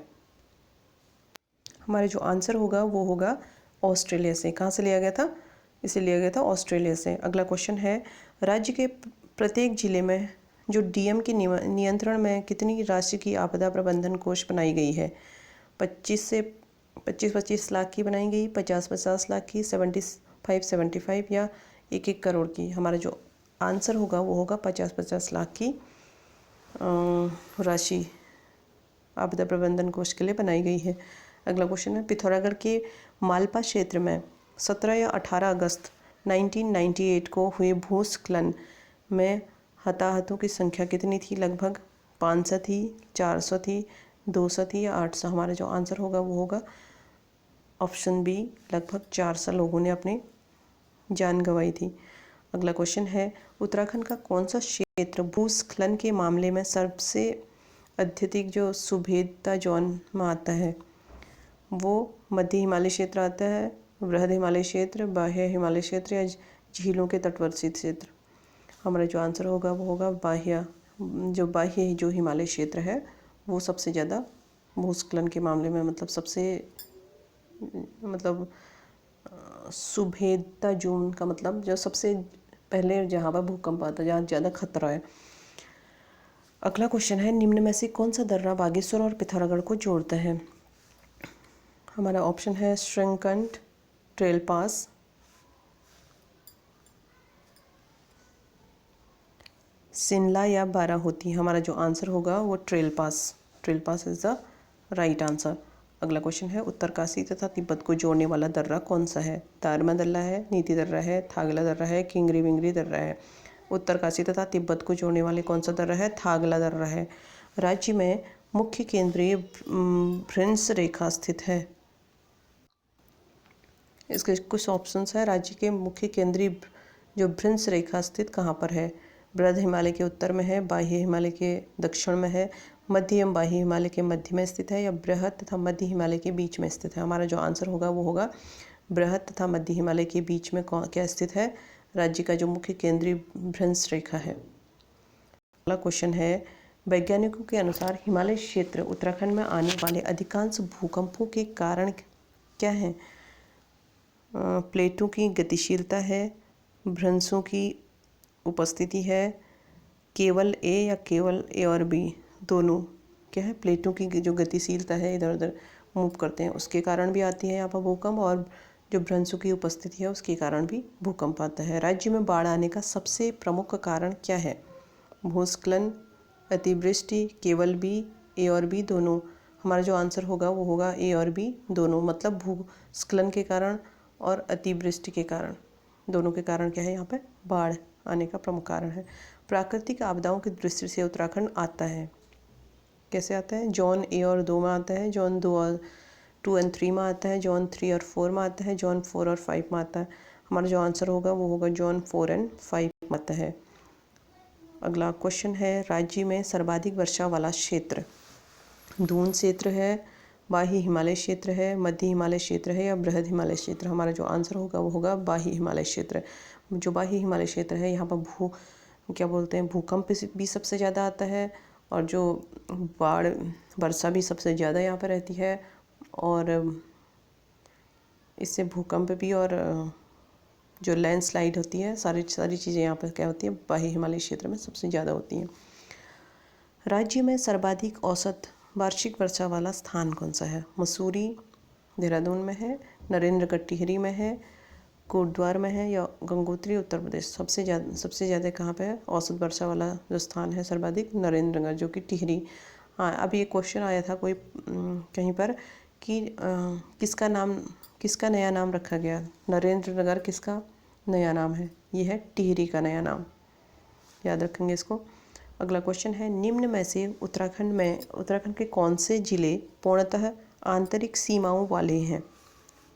हमारा जो आंसर होगा वो होगा ऑस्ट्रेलिया से। कहाँ से लिया गया था? इसे लिया गया था ऑस्ट्रेलिया से। अगला क्वेश्चन है, राज्य के प्रत्येक जिले में जो डीएम के नियंत्रण में कितनी राशि की आपदा प्रबंधन कोष बनाई गई है? 25 लाख की बनाई गई, 50 लाख की, 75 या 1 करोड़ की? हमारा जो आंसर होगा वो होगा 50 लाख की राशि आपदा प्रबंधन कोष के लिए बनाई गई है। अगला क्वेश्चन है, पिथौरागढ़ के मालपा क्षेत्र में 17 या 18 अगस्त 1998 को हुए भूस्खलन में हताहतों की संख्या कितनी थी? लगभग 500 थी, 400 थी, 200 थी या 800? हमारा जो आंसर होगा वो होगा ऑप्शन बी, लगभग 400 लोगों ने अपनी जान गंवाई थी। अगला क्वेश्चन है, उत्तराखंड का कौन सा क्षेत्र भूस्खलन के मामले में सबसे अत्यधिक जो सुभेद्यता जोन में आता है? वो मध्य हिमालय क्षेत्र आता है, बृहद हिमालय क्षेत्र, बाह्य हिमालय क्षेत्र या झीलों के तटवर्ती क्षेत्र? हमारा जो आंसर होगा वो होगा बाह्य जो हिमालय क्षेत्र है वो सबसे ज़्यादा भूस्खलन के मामले में सबसे सुभेद्यता जोन का मतलब जो सबसे पहले जहाँ पर भूकंप आता है, जहाँ ज़्यादा खतरा है। अगला क्वेश्चन है, निम्न में से कौन सा दर्रा बागेश्वर और पिथौरागढ़ को जोड़ता है? हमारा ऑप्शन है श्रीकंठ, ट्रेल पास, सिनला या बाराहोती? हमारा जो आंसर होगा वो trail pass is the right answer. अगला क्वेश्चन है, उत्तरकाशी तथा तिब्बत को जोड़ने वाला दर्रा कौन सा है? दारमा दर्रा है, नीति दर्रा है, थागला दर्रा है, किंगरी विंगरी दर्रा है? उत्तरकाशी तथा तिब्बत को जोड़ने वाले कौन सा दर्रा है? थागला दर्रा है। राज्य में मुख्य केंद्रीय भ्रंश रेखा स्थित है। इसके कुछ ऑप्शंस है, राज्य के मुख्य केंद्रीय जो भ्रंश रेखा स्थित कहाँ पर है? बृहद हिमालय के उत्तर में है, बाह्य हिमालय के दक्षिण में है, मध्य एवं बाह्य हिमालय के मध्य में स्थित है या बृहद तथा मध्य हिमालय के बीच में स्थित है? हमारा जो आंसर होगा वो होगा बृहद तथा मध्य हिमालय के बीच में क्या स्थित है? राज्य का जो मुख्य केंद्रीय भ्रंश रेखा है। अगला क्वेश्चन है, वैज्ञानिकों के अनुसार हिमालय क्षेत्र उत्तराखंड में आने वाले अधिकांश भूकंपों के कारण क्या हैं? प्लेटों की गतिशीलता है, भ्रंशों की उपस्थिति है, केवल ए या केवल ए और बी दोनों? क्या है? प्लेटों की जो गतिशीलता है, इधर उधर मूव करते हैं, उसके कारण भी आती है यहाँ पर भूकंप, और जो भ्रंशों की उपस्थिति है उसके कारण भी भूकंप आता है। राज्य में बाढ़ आने का सबसे प्रमुख कारण क्या है? भूस्खलन, अतिवृष्टि, केवल बी, ए और बी दोनों? हमारा जो आंसर होगा वो होगा ए और बी दोनों, मतलब भूस्खलन के कारण और अतिवृष्टि के कारण, दोनों के कारण क्या है यहाँ पे बाढ़ आने का प्रमुख कारण है। प्राकृतिक आपदाओं की दृष्टि से उत्तराखंड आता है, कैसे आता है? जोन ए और 2 में आता है, जोन 2 और 2 और 3 में आता है, जोन 3 और 4 में आता है, जोन 4 और 5 में आता है? हमारा जो आंसर होगा वो होगा जोन 4 और 5 में आता है। अगला क्वेश्चन है, राज्य में सर्वाधिक वर्षा वाला क्षेत्र दून क्षेत्र है, बाह्य हिमालय क्षेत्र है, मध्य हिमालय क्षेत्र है या बृहद हिमालय क्षेत्र? हमारा जो आंसर होगा वो होगा बाह्य हिमालय क्षेत्र। जो बाह्य हिमालय क्षेत्र है यहाँ पर भूकंप भी सबसे ज़्यादा आता है, और जो बाढ़ वर्षा भी सबसे ज़्यादा यहाँ पर रहती है, और इससे भूकंप भी और जो लैंडस्लाइड होती है, सारी चीज़ें यहाँ पर क्या होती है? बाह्य हिमालय क्षेत्र में सबसे ज़्यादा होती हैं। राज्य में सर्वाधिक औसत वार्षिक वर्षा वाला स्थान कौन सा है? मसूरी देहरादून में है, नरेंद्रगढ़ टिहरी में है, कोटद्वार में है या गंगोत्री उत्तर प्रदेश? सबसे ज़्यादा कहाँ पे है औसत वर्षा वाला जो स्थान है सर्वाधिक? नरेंद्रगढ़, जो कि टिहरी। हाँ, अभी एक क्वेश्चन आया था कोई कहीं पर कि किसका नया नाम रखा गया? नरेंद्रनगर किसका नया नाम है? ये है टिहरी का नया नाम, याद रखेंगे इसको। अगला क्वेश्चन है, निम्न में से उत्तराखंड के कौन से जिले पूर्णतः आंतरिक सीमाओं वाले हैं?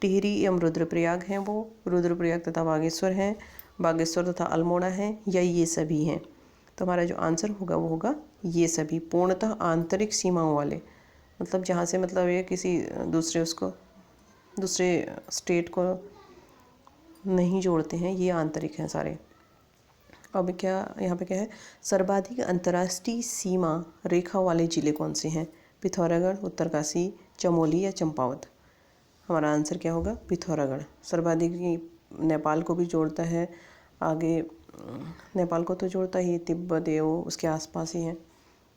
टिहरी एवं रुद्रप्रयाग हैं वो, रुद्रप्रयाग तथा बागेश्वर हैं, बागेश्वर तथा अल्मोड़ा हैं या ये सभी हैं? तो हमारा जो आंसर होगा वो होगा ये सभी, पूर्णतः आंतरिक सीमाओं वाले, मतलब जहाँ से ये किसी दूसरे स्टेट को नहीं जोड़ते हैं, ये आंतरिक हैं सारे। अब यहाँ पे क्या है? सर्वाधिक अंतर्राष्ट्रीय सीमा रेखा वाले जिले कौन से हैं? पिथौरागढ़, उत्तरकाशी, चमोली या चंपावत? हमारा आंसर क्या होगा? पिथौरागढ़। सर्वाधिक नेपाल को भी जोड़ता है, आगे नेपाल को तो जोड़ता ही, तिब्बत है वो उसके आसपास ही है,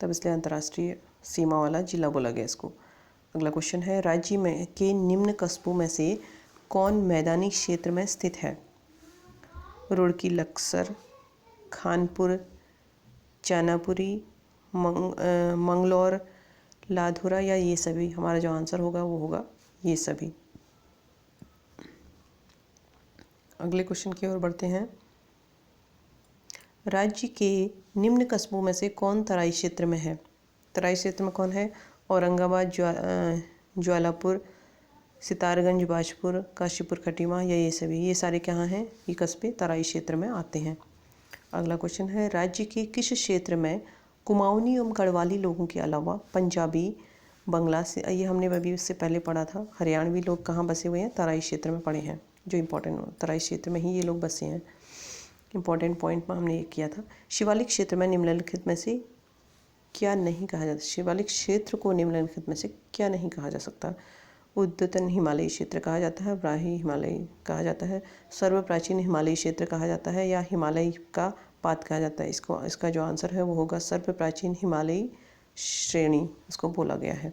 तब इसलिए अंतर्राष्ट्रीय सीमा वाला जिला बोला गया इसको। अगला क्वेश्चन है, राज्य में के निम्न कस्बों में से कौन मैदानी क्षेत्र में स्थित है? रुड़की, लक्सर, खानपुर, चानापुरी, मंगलौर, लाधुरा या ये सभी? हमारा जो आंसर होगा वो होगा ये सभी। अगले क्वेश्चन की ओर बढ़ते हैं। राज्य के निम्न कस्बों में से कौन तराई क्षेत्र में है? तराई क्षेत्र में कौन है? औरंगाबाद, ज्वालापुर, सितारगंज, बाजपुर, काशीपुर खटीमा या ये सभी? ये सारे कहाँ हैं? ये कस्बे तराई क्षेत्र में आते हैं। अगला क्वेश्चन है, राज्य के किस क्षेत्र में कुमाऊनी एवं गढ़वाली लोगों के अलावा पंजाबी, बंगला से, ये हमने अभी उससे पहले पढ़ा था, हरियाणवी लोग कहाँ बसे हुए हैं? तराई क्षेत्र में पड़े हैं। जो इम्पोर्टेंट, तराई क्षेत्र में ही ये लोग बसे हैं। इम्पोर्टेंट पॉइंट में हमने ये किया था। शिवालिक क्षेत्र में निम्नलिखित में से क्या नहीं कहा जाता? शिवालिक क्षेत्र को निम्नलिखित में से क्या नहीं कहा जा सकता? उद्यतन हिमालयी क्षेत्र कहा जाता है, ब्राही हिमालयी कहा जाता है, सर्व प्राचीन हिमालयी क्षेत्र कहा जाता है, या हिमालय का पात कहा जाता है? इसका जो आंसर है वो होगा सर्व प्राचीन हिमालयी श्रेणी, उसको बोला गया है।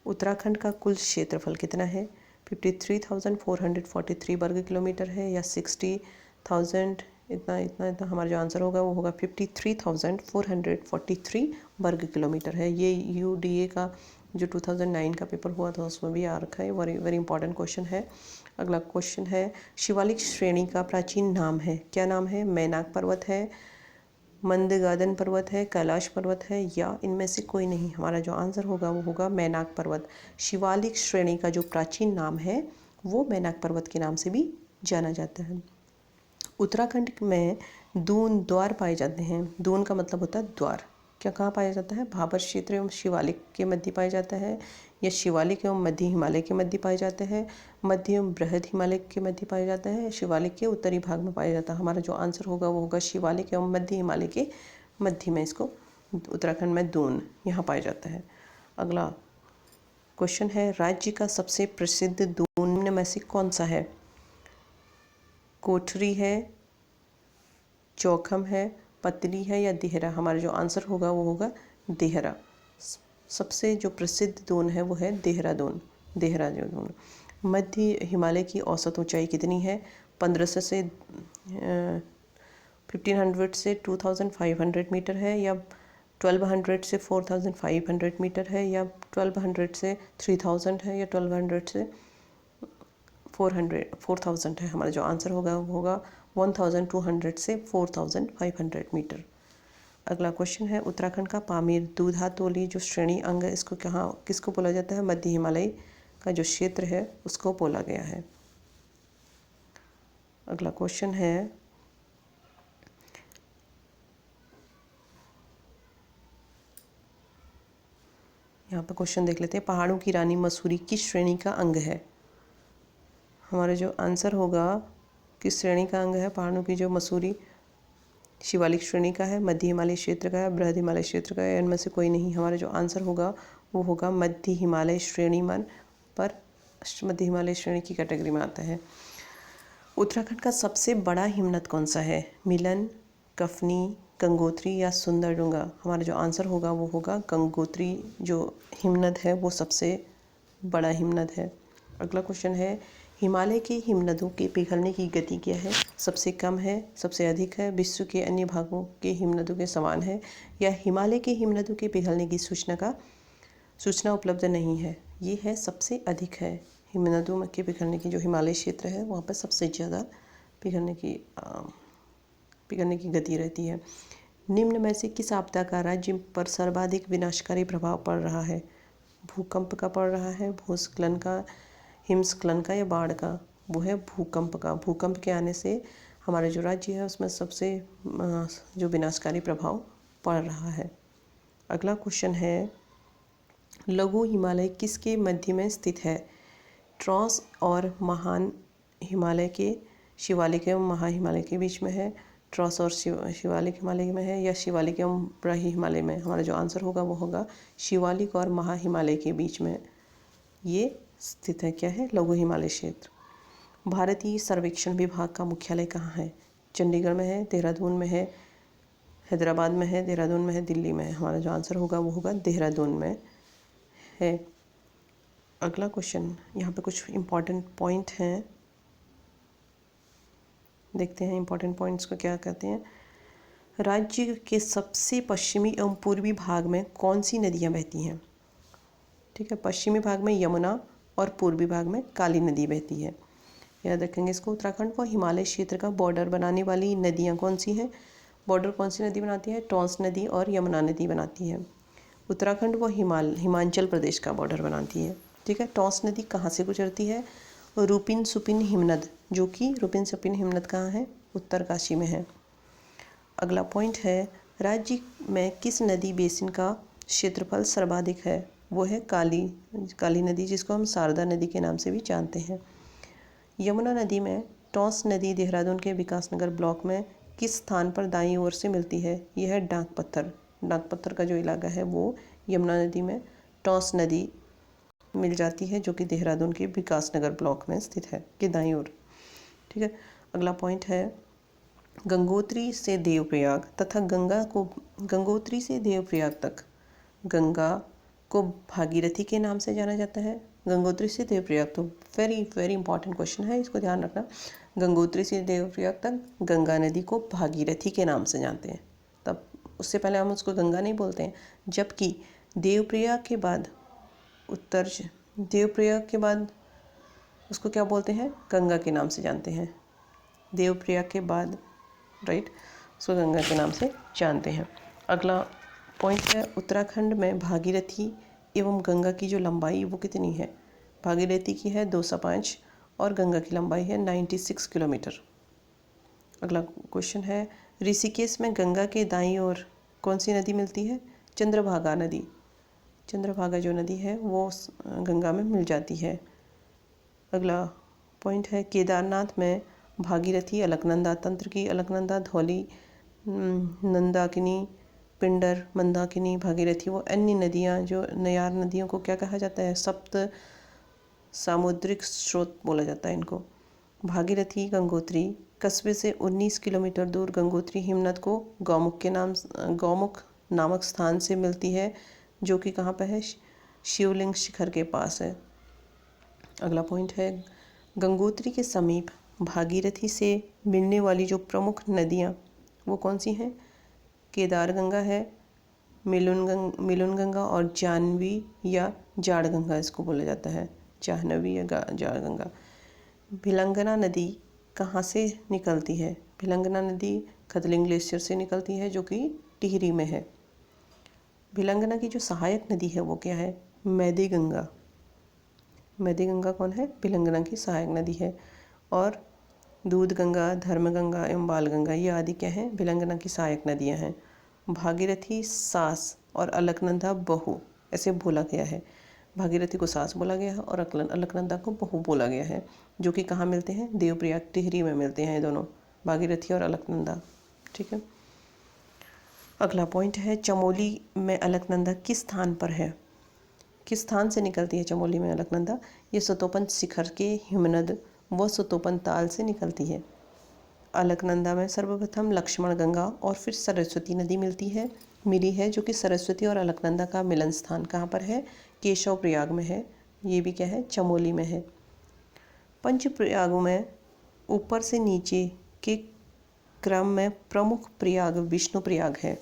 उत्तराखंड का कुल क्षेत्रफल कितना है? 53,443 वर्ग किलोमीटर है, या 60,000, इतना हमारा जो आंसर होगा वो होगा 53,443 वर्ग किलोमीटर है। ये UDA का जो 2009 का पेपर हुआ था उसमें भी आ रखा है। वेरी इंपॉर्टेंट क्वेश्चन है। अगला क्वेश्चन है, शिवालिक श्रेणी का प्राचीन नाम है? क्या नाम है? मैनाक पर्वत है, मंदगादन पर्वत है, कैलाश पर्वत है, या इनमें से कोई नहीं? हमारा जो आंसर होगा वो होगा मैनाक पर्वत। शिवालिक श्रेणी का जो प्राचीन नाम है वो मैनाक पर्वत के नाम से भी जाना जाता है। उत्तराखंड में दून द्वार पाए जाते हैं। दून का मतलब होता है द्वार। क्या कहाँ पाया जाता है? भाबर क्षेत्र एवं शिवालिक के मध्य पाया जाता है, या शिवालिक एवं मध्य हिमालय के मध्य पाए जाते हैं, मध्य एवं बृहद हिमालय के मध्य पाया जाता है, शिवालिक के उत्तरी भाग में पाया जाता है? हमारा जो आंसर होगा वो होगा शिवालिक एवं मध्य हिमालय के मध्य में इसको उत्तराखंड में दून यहाँ पाया जाता है। अगला क्वेश्चन है, राज्य का सबसे प्रसिद्ध दून में से कौन सा है? कोठरी है, चौखम है, पतली है, या देहरा? हमारा जो आंसर होगा वो होगा देहरा। सबसे जो प्रसिद्ध दून है वो है देहरादून। देहरा जो दून। मध्य हिमालय की औसत ऊंचाई कितनी है? 1500 से 1500 से 2500 मीटर है, या 1200 से 4500 मीटर है, या 1200 से 3000 है, या 1200 से 4000 है? हमारा जो आंसर होगा वो होगा 1200 से 4500 मीटर। अगला क्वेश्चन है, उत्तराखंड का पामीर दूधातोली जो श्रेणी अंग है इसको किसको बोला जाता है? मध्य हिमालय का जो क्षेत्र है उसको बोला गया है। अगला क्वेश्चन है, यहाँ पर क्वेश्चन देख लेते हैं। पहाड़ों की रानी मसूरी किस श्रेणी का अंग है? हमारा जो आंसर होगा किस श्रेणी का अंग है? पहाड़ों की जो मसूरी शिवालिक श्रेणी का है, मध्य हिमालय क्षेत्र का है, बृहद हिमालय क्षेत्र का है, इनमें से कोई नहीं? हमारा जो आंसर होगा वो होगा मध्य हिमालय श्रेणी पर मध्य हिमालय श्रेणी की कैटेगरी में आता है। उत्तराखंड का सबसे बड़ा हिमनद कौन सा है? मिलन, कफनी, गंगोत्री, या सुंदरडूंगा? हमारा जो आंसर होगा वो होगा गंगोत्री जो हिमनद है वो सबसे बड़ा हिमनद है। अगला क्वेश्चन है, हिमालय के हिमनदों के पिघलने की गति क्या है? सबसे कम है, सबसे अधिक है, विश्व के अन्य भागों के हिमनदों के समान है, या हिमालय के हिमनदों के पिघलने की सूचना उपलब्ध नहीं है? ये है सबसे अधिक है। हिमनदों के पिघलने की जो हिमालय क्षेत्र है वहाँ पर सबसे ज़्यादा पिघलने की गति रहती है। निम्न में से किस आपदा का राज्य पर सर्वाधिक विनाशकारी प्रभाव पड़ रहा है? भूकंप का पड़ रहा है, भूस्खलन का, हिमस्खलन का, या बाढ़ का? वो है भूकंप का। भूकंप के आने से हमारा जो राज्य है उसमें सबसे जो विनाशकारी प्रभाव पड़ रहा है। अगला क्वेश्चन है, लघु हिमालय किसके मध्य में स्थित है? ट्रांस और महान हिमालय के शिवालिक एवं महा हिमालय के बीच में है, ट्रांस और शिवालिक हिमालय में है, या शिवालिक एवं ब्राही हिमालय में? हमारा जो आंसर होगा वो होगा शिवालिक और महा हिमालय के बीच में ये स्थित है। क्या है? लघु हिमालय क्षेत्र। भारतीय सर्वेक्षण विभाग का मुख्यालय कहाँ है? चंडीगढ़ में है, देहरादून में है, हैदराबाद में है, देहरादून में है, दिल्ली में है? हमारा जो आंसर होगा वो होगा देहरादून में है। अगला क्वेश्चन, यहाँ पे कुछ इम्पॉर्टेंट पॉइंट हैं, देखते हैं इम्पॉर्टेंट पॉइंट्स को क्या कहते हैं। राज्य के सबसे पश्चिमी एवं पूर्वी भाग में कौन सी नदियाँ बहती हैं? ठीक है। पश्चिमी भाग में यमुना और पूर्वी भाग में काली नदी बहती है। याद रखेंगे इसको। उत्तराखंड को हिमालय क्षेत्र का बॉर्डर बनाने वाली नदियाँ कौन सी हैं? बॉर्डर कौन सी नदी बनाती है? टॉन्स नदी और यमुना नदी बनाती है। उत्तराखंड व हिमाचल प्रदेश का बॉर्डर बनाती है। ठीक है। टॉन्स नदी कहाँ से गुजरती है? रूपिन सुपिन हिमनद, जो कि रूपिन सुपिन हिमनद कहाँ है? उत्तरकाशी में है। अगला पॉइंट है, राज्य में किस नदी बेसिन का क्षेत्रफल सर्वाधिक है? वो है काली नदी, जिसको हम शारदा नदी के नाम से भी जानते हैं। यमुना नदी में टॉन्स नदी देहरादून के विकासनगर ब्लॉक में किस स्थान पर दाईं ओर से मिलती है? यह है डाकपत्थर का जो इलाका है वो यमुना नदी में टॉन्स नदी मिल जाती है, जो कि देहरादून के विकासनगर ब्लॉक में स्थित है, कि दाईं ओर। ठीक है। अगला पॉइंट है, गंगोत्री से देवप्रयाग तथा गंगोत्री से देवप्रयाग तक गंगा को भागीरथी के नाम से जाना जाता है। गंगोत्री से देवप्रयाग, तो वेरी वेरी इंपॉर्टेंट क्वेश्चन है, इसको ध्यान रखना। गंगोत्री से देवप्रयाग तक गंगा नदी को भागीरथी के नाम से जानते हैं। तब उससे पहले हम उसको गंगा नहीं बोलते हैं। जबकि देवप्रयाग के बाद उसको क्या बोलते हैं? गंगा के नाम से जानते हैं। देवप्रयाग के बाद, राइट, उसको गंगा के नाम से जानते हैं। अगला पॉइंट है, उत्तराखंड में भागीरथी एवं गंगा की जो लंबाई वो कितनी है? भागीरथी की है 205 और गंगा की लंबाई है 96 किलोमीटर। अगला क्वेश्चन है, ऋषिकेश में गंगा के दाईं ओर कौन सी नदी मिलती है? चंद्रभागा नदी। चंद्रभागा जो नदी है वो गंगा में मिल जाती है। अगला पॉइंट है, केदारनाथ में भागीरथी, अलकनंदा, तंत्र की अलकनंदा, धौली, नंदाकिनी, पिंडर, मंदाकिनी, भागीरथी वो अन्य नदियाँ, जो नयार नदियों को क्या कहा जाता है? सप्त सामुद्रिक स्रोत बोला जाता है इनको। भागीरथी गंगोत्री कस्बे से 19 किलोमीटर दूर गंगोत्री हिमनद को गौमुख नामक स्थान से मिलती है, जो कि कहाँ पर है? शिवलिंग शिखर के पास है। अगला पॉइंट है, गंगोत्री के समीप भागीरथी से मिलने वाली जो प्रमुख नदियाँ वो कौन सी हैं? केदार गंगा है, मिलुन गंगा और जानवी या जाड़ गंगा इसको बोला जाता है, जाह्नवी या जाड़ गंगा। भिलंगना नदी कहाँ से निकलती है? भिलंगना नदी खतलिंग ग्लेशियर से निकलती है, जो कि टिहरी में है। भिलंगना की जो सहायक नदी है वो क्या है? मैदी गंगा। मैदी गंगा कौन है? भिलंगना की सहायक नदी है। और दूध गंगा, धर्म गंगा एवं बाल गंगा ये आदि क्या हैं? भिलंगना की सहायक नदियां हैं। भागीरथी सास और अलकनंदा बहू ऐसे बोला गया है। भागीरथी को सास बोला गया है और अलकनंदा को बहू बोला गया है, जो कि कहाँ मिलते हैं? देवप्रयाग टिहरी में मिलते हैं दोनों, भागीरथी और अलकनंदा। ठीक है। अगला पॉइंट है, चमोली में अलकनंदा किस स्थान पर है? किस स्थान से निकलती है चमोली में अलकनंदा? ये सतोपन शिखर के हिमनद व सतोपन ताल से निकलती है। अलकनंदा में सर्वप्रथम लक्ष्मण गंगा और फिर सरस्वती नदी मिली है, जो कि सरस्वती और अलकनंदा का मिलन स्थान कहाँ पर है? केशव प्रयाग में है। ये भी क्या है? चमोली में है। पंच प्रयागों में ऊपर से नीचे के क्रम में प्रमुख प्रयाग विष्णु प्रयाग है।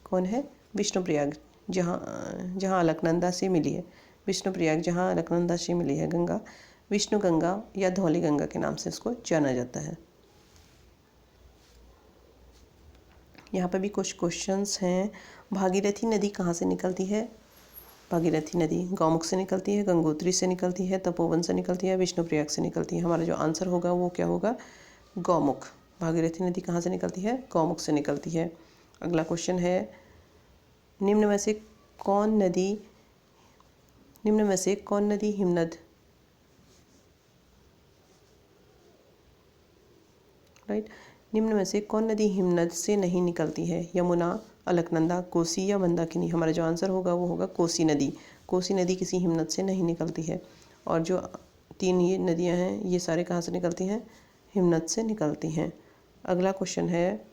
कौन है? विष्णु प्रयाग, जहाँ अलकनंदा से मिली है। विष्णु प्रयाग जहाँ अलकनंदा से मिली है गंगा, विष्णु गंगा या धौली गंगा के नाम से इसको जाना जाता है। यहाँ पर भी कुछ क्वेश्चंस हैं। भागीरथी नदी कहाँ से निकलती है? भागीरथी नदी गौमुख से निकलती है, गंगोत्री से निकलती है, तपोवन से निकलती है, विष्णुप्रयाग से निकलती है। हमारा जो आंसर होगा वो क्या होगा? गौमुख। भागीरथी नदी कहाँ से निकलती है? गौमुख से निकलती है। अगला क्वेश्चन है, निम्न में से कौन नदी हिमनद, राइट, निम्न में से कौन नदी हिमनद से नहीं निकलती है? यमुना, अलकनंदा, कोसी या मंदाकिनी। हमारा जो आंसर होगा वो होगा कोसी नदी। कोसी नदी किसी हिमनद से नहीं निकलती है। और जो 3 ये नदियां हैं ये सारे कहाँ से निकलती हैं? हिमनद से निकलती हैं। अगला क्वेश्चन है,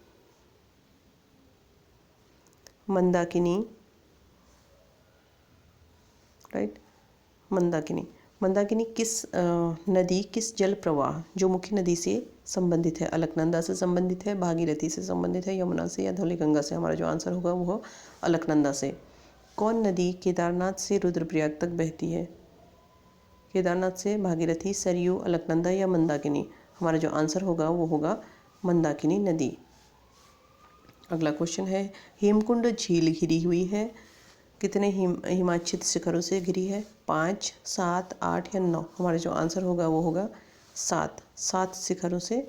मंदाकिनी, राइट, मंदाकिनी किस जल प्रवाह जो मुख्य नदी से संबंधित है? अलकनंदा से संबंधित है, भागीरथी से संबंधित है, यमुना से या धौलीगंगा से? हमारा जो आंसर होगा वो अलकनंदा से। कौन नदी केदारनाथ से रुद्रप्रयाग तक बहती है? केदारनाथ से भागीरथी, सरयू, अलकनंदा या मंदाकिनी? हमारा जो आंसर होगा वो होगा मंदाकिनी नदी। अगला क्वेश्चन है, हेमकुंड झील घिरी हुई है कितने हिमाच्छिद शिखरों से घिरी है? 5, 7, 8 या 9? हमारा जो आंसर होगा वो होगा 7 शिखरों से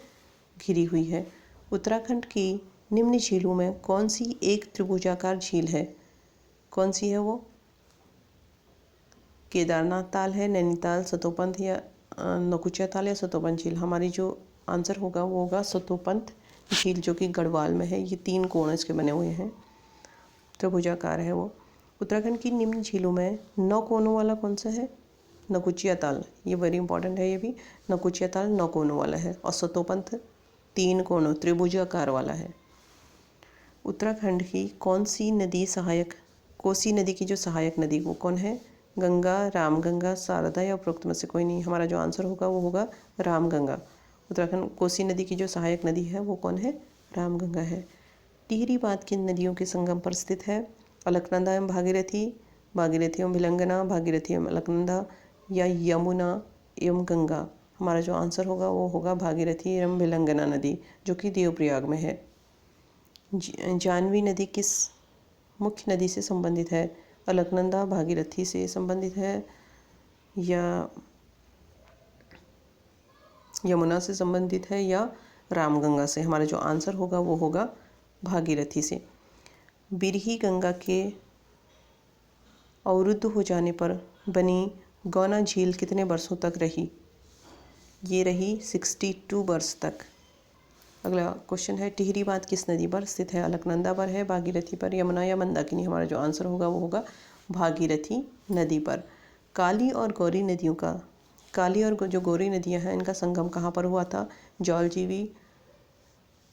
घिरी हुई है। उत्तराखंड की निम्न झीलों में कौन सी एक त्रिभुजाकार झील है? कौन सी है वो? केदारनाथ ताल है, नैनीताल, सतोपंथ या नकुचिया ताल या सतोपंथ झील? हमारी जो आंसर होगा वो होगा सतोपंथ झील, जो कि गढ़वाल में है। ये 3 कोण इसके बने हुए हैं, त्रिभुजाकार है वो। उत्तराखंड की निम्न झीलों में 9 कोनों वाला कौन सा है? नकुचिया ताल। ये वेरी इंपॉर्टेंट है, ये भी। नकुचिया ताल 9 कोनों वाला है और सतोपंथ 3 कोनों त्रिभुजाकार वाला है। उत्तराखंड की कौन सी नदी सहायक, कोसी नदी की जो सहायक नदी वो कौन है? गंगा, रामगंगा, शारदा या उपरोक्त में से कोई नहीं? हमारा जो आंसर होगा वो होगा रामगंगा। उत्तराखंड कोसी नदी की जो सहायक नदी है वो कौन है? रामगंगा है। टिहरी बांध किन नदियों के संगम पर स्थित है? अलकनंदा एवं भागीरथी, भागीरथी एवं भिलंगना, भागीरथी एवं अलकनंदा या यमुना एवं गंगा? हमारा जो आंसर होगा वो होगा भागीरथी एवं भिलंगना नदी, जो कि देवप्रयाग में है। जानवी नदी किस मुख्य नदी से संबंधित है? अलकनंदा, भागीरथी से संबंधित है या यमुना से संबंधित है या रामगंगा से? हमारा जो आंसर होगा वो होगा भागीरथी से। बिरही गंगा के अवरुद्ध हो जाने पर बनी गौना झील कितने वर्षों तक रही? ये रही 62 वर्ष तक। अगला क्वेश्चन है, टिहरी बांध किस नदी पर स्थित है? अलकनंदा पर है, भागीरथी पर, यमुना या मंदाकिनी? हमारा जो आंसर होगा वो होगा भागीरथी नदी पर। काली और गौरी नदियों का, काली और जो गौरी नदियां हैं इनका संगम कहाँ पर हुआ था? जौलजीबी,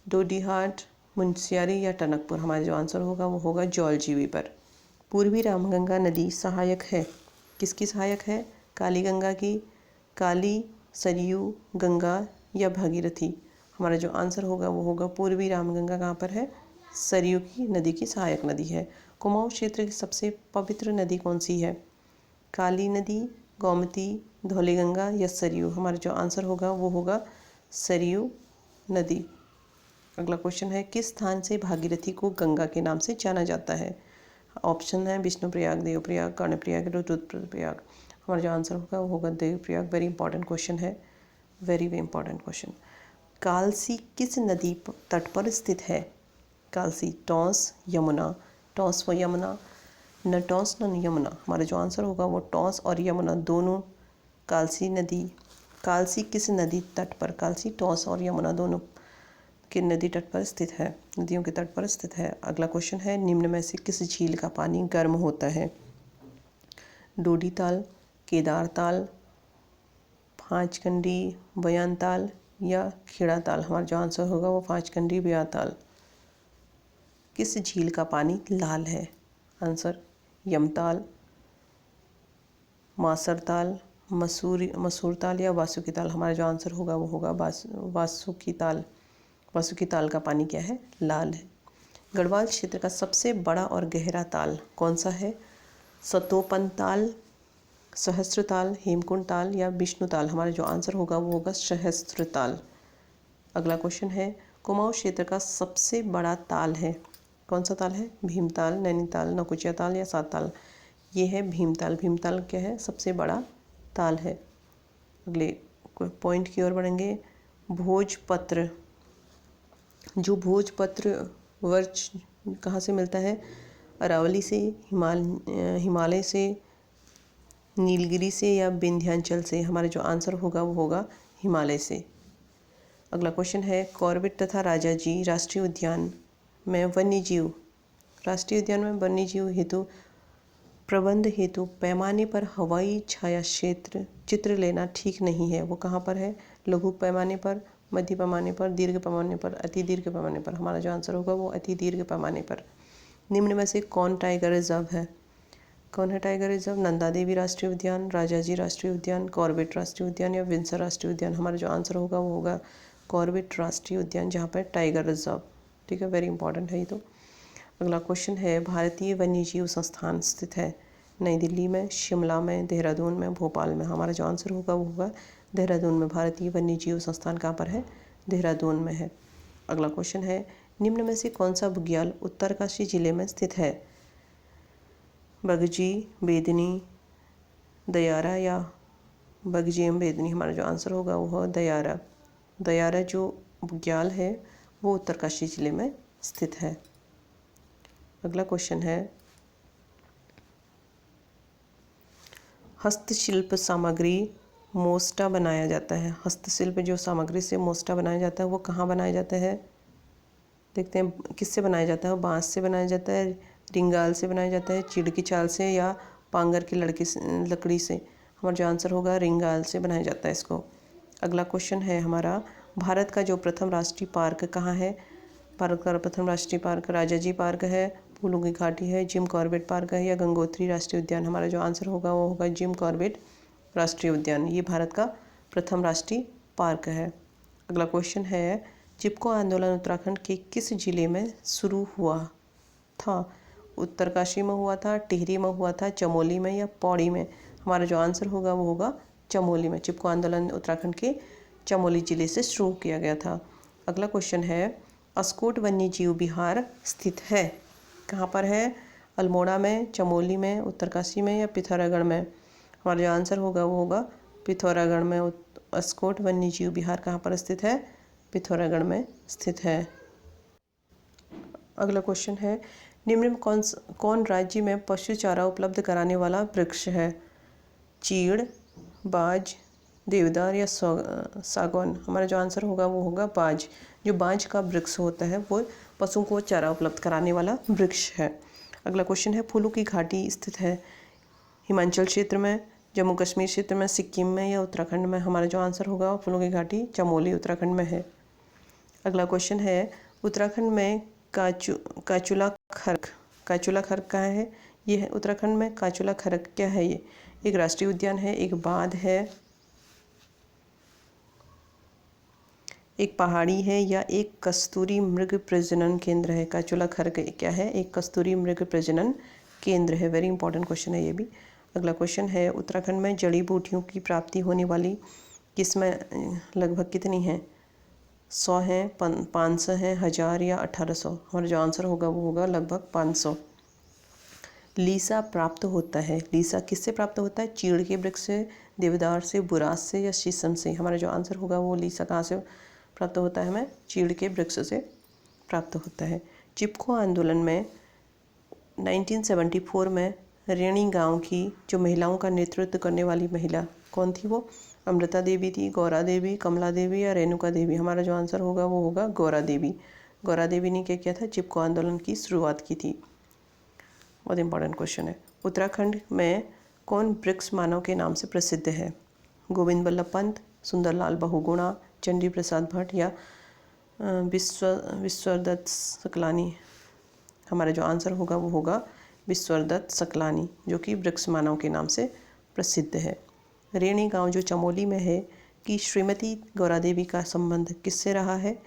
डोडीहाट, मुंशियारी या टनकपुर? हमारा जो आंसर होगा वो होगा जौलजीबी पर। पूर्वी रामगंगा नदी सहायक है, किसकी सहायक है? काली गंगा की, काली, सरयू, गंगा या भागीरथी? हमारा जो आंसर होगा वो होगा पूर्वी रामगंगा कहाँ पर है? सरयू की नदी की सहायक नदी है। कुमाऊं क्षेत्र की सबसे पवित्र नदी कौन सी है? काली नदी, गोमती, धौलीगंगा या सरयू? हमारा जो आंसर होगा वो होगा सरयू नदी। अगला क्वेश्चन है, किस स्थान से भागीरथी को गंगा के नाम से जाना जाता है? ऑप्शन है विष्णुप्रयाग, देवप्रयाग, कर्णप्रयाग, रुद्रप्रयाग? हमारा जो आंसर होगा वो होगा देवप्रयाग। वेरी इंपॉर्टेंट क्वेश्चन है, वेरी इंपॉर्टेंट क्वेश्चन। कालसी किस नदी तट पर स्थित है? कालसी, टॉस, यमुना? टॉस व यमुना, न टॉस न यमुना? हमारा जो आंसर होगा वो टॉस और यमुना दोनों कालसी नदी। कालसी किस नदी तट पर, कालसी, टॉस और यमुना दोनों के नदी तट पर स्थित है, नदियों के तट पर स्थित है। अगला क्वेश्चन है, निम्न में से किस झील का पानी गर्म होता है? डोडी ताल, केदार ताल, पांचकंडी बयान ताल या खेड़ा ताल? हमारा जो आंसर होगा वो पांचकंडी बयान ताल। किस झील का पानी लाल है? आंसर यमताल, मासर ताल, मसूर ताल या वासुकी ताल? हमारा जो आंसर होगा वो होगा वासुकी ताल। वासुकी ताल का पानी क्या है? लाल है। गढ़वाल क्षेत्र का सबसे बड़ा और गहरा ताल कौन सा है? सतोपन ताल, सहस्त्र ताल, हेमकुंड ताल या विष्णु ताल? हमारा जो आंसर होगा वो होगा सहस्त्र ताल। अगला क्वेश्चन है, कुमाऊं क्षेत्र का सबसे बड़ा ताल है, कौन सा ताल है? भीमताल, नैनीताल, नकुचिया ताल या सात ताल? ये है भीमताल। भीमताल क्या है? सबसे बड़ा ताल है। अगले पॉइंट की ओर बढ़ेंगे। भोजपत्र, जो भोजपत्र वर्ष कहाँ से मिलता है? अरावली से, हिमालय से, नीलगिरी से या विंध्याचल से? हमारा जो आंसर होगा वो होगा हिमालय से। अगला क्वेश्चन है, कॉर्बेट तथा राजाजी राष्ट्रीय उद्यान में वन्यजीव, राष्ट्रीय उद्यान में वन्यजीव हेतु प्रबंध हेतु पैमाने पर हवाई छाया क्षेत्र चित्र लेना ठीक नहीं है, वो कहाँ पर है? लघु पैमाने पर, मध्य पैमाने पर, दीर्घ पैमाने पर, अति दीर्घ पैमाने पर? हमारा जो आंसर होगा वो अति दीर्घ पैमाने पर। निम्न में से कौन टाइगर रिजर्व है? कौन है टाइगर रिजर्व? नंदा देवी राष्ट्रीय उद्यान, राजाजी राष्ट्रीय उद्यान, कॉर्बेट राष्ट्रीय उद्यान या विंसर राष्ट्रीय उद्यान? हमारा जो आंसर होगा वो होगा कॉर्बेट राष्ट्रीय उद्यान, जहाँ पर टाइगर रिजर्व। ठीक है, वेरी इंपॉर्टेंट है ये तो। अगला क्वेश्चन है, भारतीय वन्यजीव संस्थान स्थित है नई दिल्ली में, शिमला में, देहरादून में, भोपाल में। हमारा जो आंसर होगा वो होगा देहरादून में। भारतीय वन्यजीव संस्थान कहाँ पर है? देहरादून में है। अगला क्वेश्चन है, निम्न में से कौन सा बुग्याल उत्तरकाशी जिले में स्थित है? बगजी, बेदनी, दयारा या बगजी एवं बेदनी। हमारा जो आंसर होगा वो है दयारा। दयारा जो बुग्याल है वो उत्तरकाशी जिले में स्थित है। अगला क्वेश्चन है, हस्तशिल्प सामग्री मोस्टा बनाया जाता है। हस्तशिल्प जो सामग्री से मोस्टा बनाया जाता है वो कहाँ बनाया जाता है? देखते हैं किससे बनाया जाता है। बांस से बनाया जाता है, रिंगाल से बनाया जाता है, चीड़ की छाल से या पांगर की लकड़ी से। हमारा जो आंसर होगा रिंगाल से बनाया जाता है इसको। अगला क्वेश्चन है हमारा, भारत का जो प्रथम राष्ट्रीय पार्क कहाँ है? भारत का प्रथम राष्ट्रीय पार्क राजाजी पार्क है, फूलों की घाटी है, जिम कॉर्बेट पार्क है या गंगोत्री राष्ट्रीय उद्यान। हमारा जो आंसर होगा वो होगा जिम कॉर्बेट राष्ट्रीय उद्यान। ये भारत का प्रथम राष्ट्रीय पार्क है। अगला क्वेश्चन है, चिपको आंदोलन उत्तराखंड के किस जिले में शुरू हुआ था? उत्तरकाशी में हुआ था, टिहरी में हुआ था, चमोली में या पौड़ी में। हमारा जो आंसर होगा वो होगा चमोली में। चिपको आंदोलन उत्तराखंड के चमोली जिले से शुरू किया गया था। अगला क्वेश्चन है, अस्कोट वन्यजीव विहार स्थित है कहाँ पर है? अल्मोड़ा में, चमोली में, उत्तरकाशी में या पिथौरागढ़ में। हमारा जो आंसर होगा वो होगा पिथौरागढ़ में। अस्कोट वन्यजीव विहार कहाँ पर स्थित है? पिथौरागढ़ में स्थित है। अगला क्वेश्चन है, निम्न में कौन राज्य में पशु चारा उपलब्ध कराने वाला वृक्ष है? चीड़, बाज, देवदार या सागौन। हमारा जो आंसर होगा वो होगा बाज। जो बाज का वृक्ष होता है वो पशुओं को चारा उपलब्ध कराने वाला वृक्ष है। अगला क्वेश्चन है, फूलों की घाटी स्थित है हिमाचल क्षेत्र में, जम्मू कश्मीर क्षेत्र में, सिक्किम में या उत्तराखंड में। हमारा जो आंसर होगा फूलों की घाटी चमोली उत्तराखंड में है। अगला क्वेश्चन है, उत्तराखंड में काचुला खर्क कहाँ है? ये है उत्तराखंड में काचुला खर्क। क्या है ये? एक राष्ट्रीय उद्यान है, एक बांध है, एक पहाड़ी है या एक कस्तूरी मृग प्रजनन केंद्र है। काचुला खर्क क्या है? एक कस्तूरी मृग प्रजनन केंद्र है। वेरी इंपॉर्टेंट क्वेश्चन है ये भी। अगला क्वेश्चन है, उत्तराखंड में जड़ी बूटियों की प्राप्ति होने वाली किस्में लगभग कितनी हैं? 100 हैं, 500 हैं, 1000 या 1800। हमारा जो आंसर होगा वो होगा लगभग 500। लीसा प्राप्त होता है, लीसा किससे प्राप्त होता है? चीड़ के वृक्ष से, देवदार से, बुरास से या शीशम से। हमारा जो आंसर होगा वो लीसा कहाँ से प्राप्त होता है? हमें चीड़ के वृक्ष से प्राप्त होता है। चिपको आंदोलन में 1974 में रेणी गांव की जो महिलाओं का नेतृत्व करने वाली महिला कौन थी? वो अमृता देवी थी, गौरा देवी, कमला देवी या रेणुका देवी। हमारा जो आंसर होगा वो होगा गौरा देवी। गौरा देवी ने क्या किया था? चिपको आंदोलन की शुरुआत की थी। बहुत इंपॉर्टेंट क्वेश्चन है। उत्तराखंड में कौन वृक्ष मानव के नाम से प्रसिद्ध है? गोविंद बल्लभ पंत, सुंदरलाल बहुगुणा, चंडी प्रसाद भट्ट या विश्वदत्त सकलानी। हमारा जो आंसर होगा वो होगा विश्वदत्त सकलानी, जो कि वृक्ष मानव के नाम से प्रसिद्ध है। रेणी गांव जो चमोली में है कि श्रीमती गौरा देवी का संबंध किससे रहा है?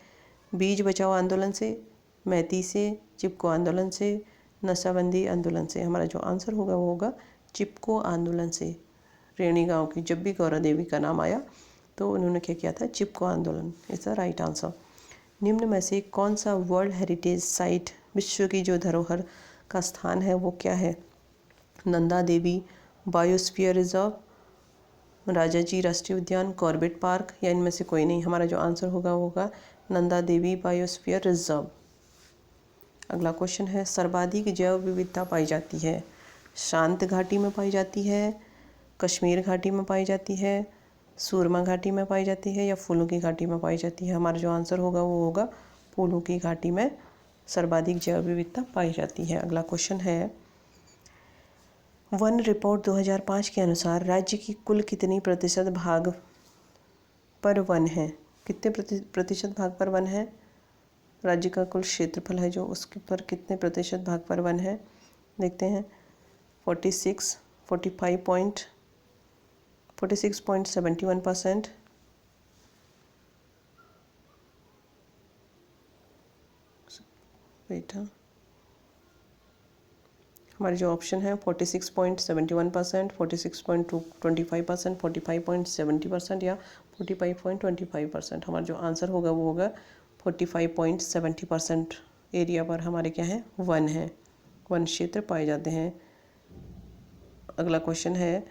बीज बचाओ आंदोलन से, मैती से, चिपको आंदोलन से, नशाबंदी आंदोलन से। हमारा जो आंसर होगा वो होगा चिपको आंदोलन से। रेणी गांव की जब भी गौरा देवी का नाम आया तो उन्होंने क्या किया था? चिपको आंदोलन इज द राइट आंसर। निम्न में से कौन सा वर्ल्ड हेरिटेज साइट, विश्व की जो धरोहर का स्थान है वो क्या है? नंदा देवी, बायोस्फीयर रिजर्व, राजाजी राष्ट्रीय उद्यान, कॉर्बेट पार्क या इनमें से कोई नहीं। हमारा जो आंसर होगा वो होगा नंदा देवी बायोस्फीयर रिजर्व। अगला क्वेश्चन है, सर्वाधिक जैव विविधता पाई जाती है? शांत घाटी में पाई जाती है, कश्मीर घाटी में पाई जाती है, सूरमा घाटी में पाई जाती है या फूलों की घाटी में पाई जाती है। हमारा जो आंसर होगा वो होगा फूलों की घाटी में सर्वाधिक जैव विविधता पाई जाती है। अगला क्वेश्चन है, वन रिपोर्ट 2005 के अनुसार राज्य की कुल कितनी प्रतिशत भाग पर वन है? कितने प्रतिशत भाग पर वन है? राज्य का कुल क्षेत्रफल है जो, उसके पर कितने प्रतिशत भाग पर वन है? देखते हैं 46.71%, बेटा हमारे जो ऑप्शन है 46.71%, 46.25%, 45.70% या 45.25%। हमारा जो आंसर होगा वो होगा 45.70% एरिया पर हमारे क्या है, वन है, वन क्षेत्र पाए जाते हैं। अगला क्वेश्चन है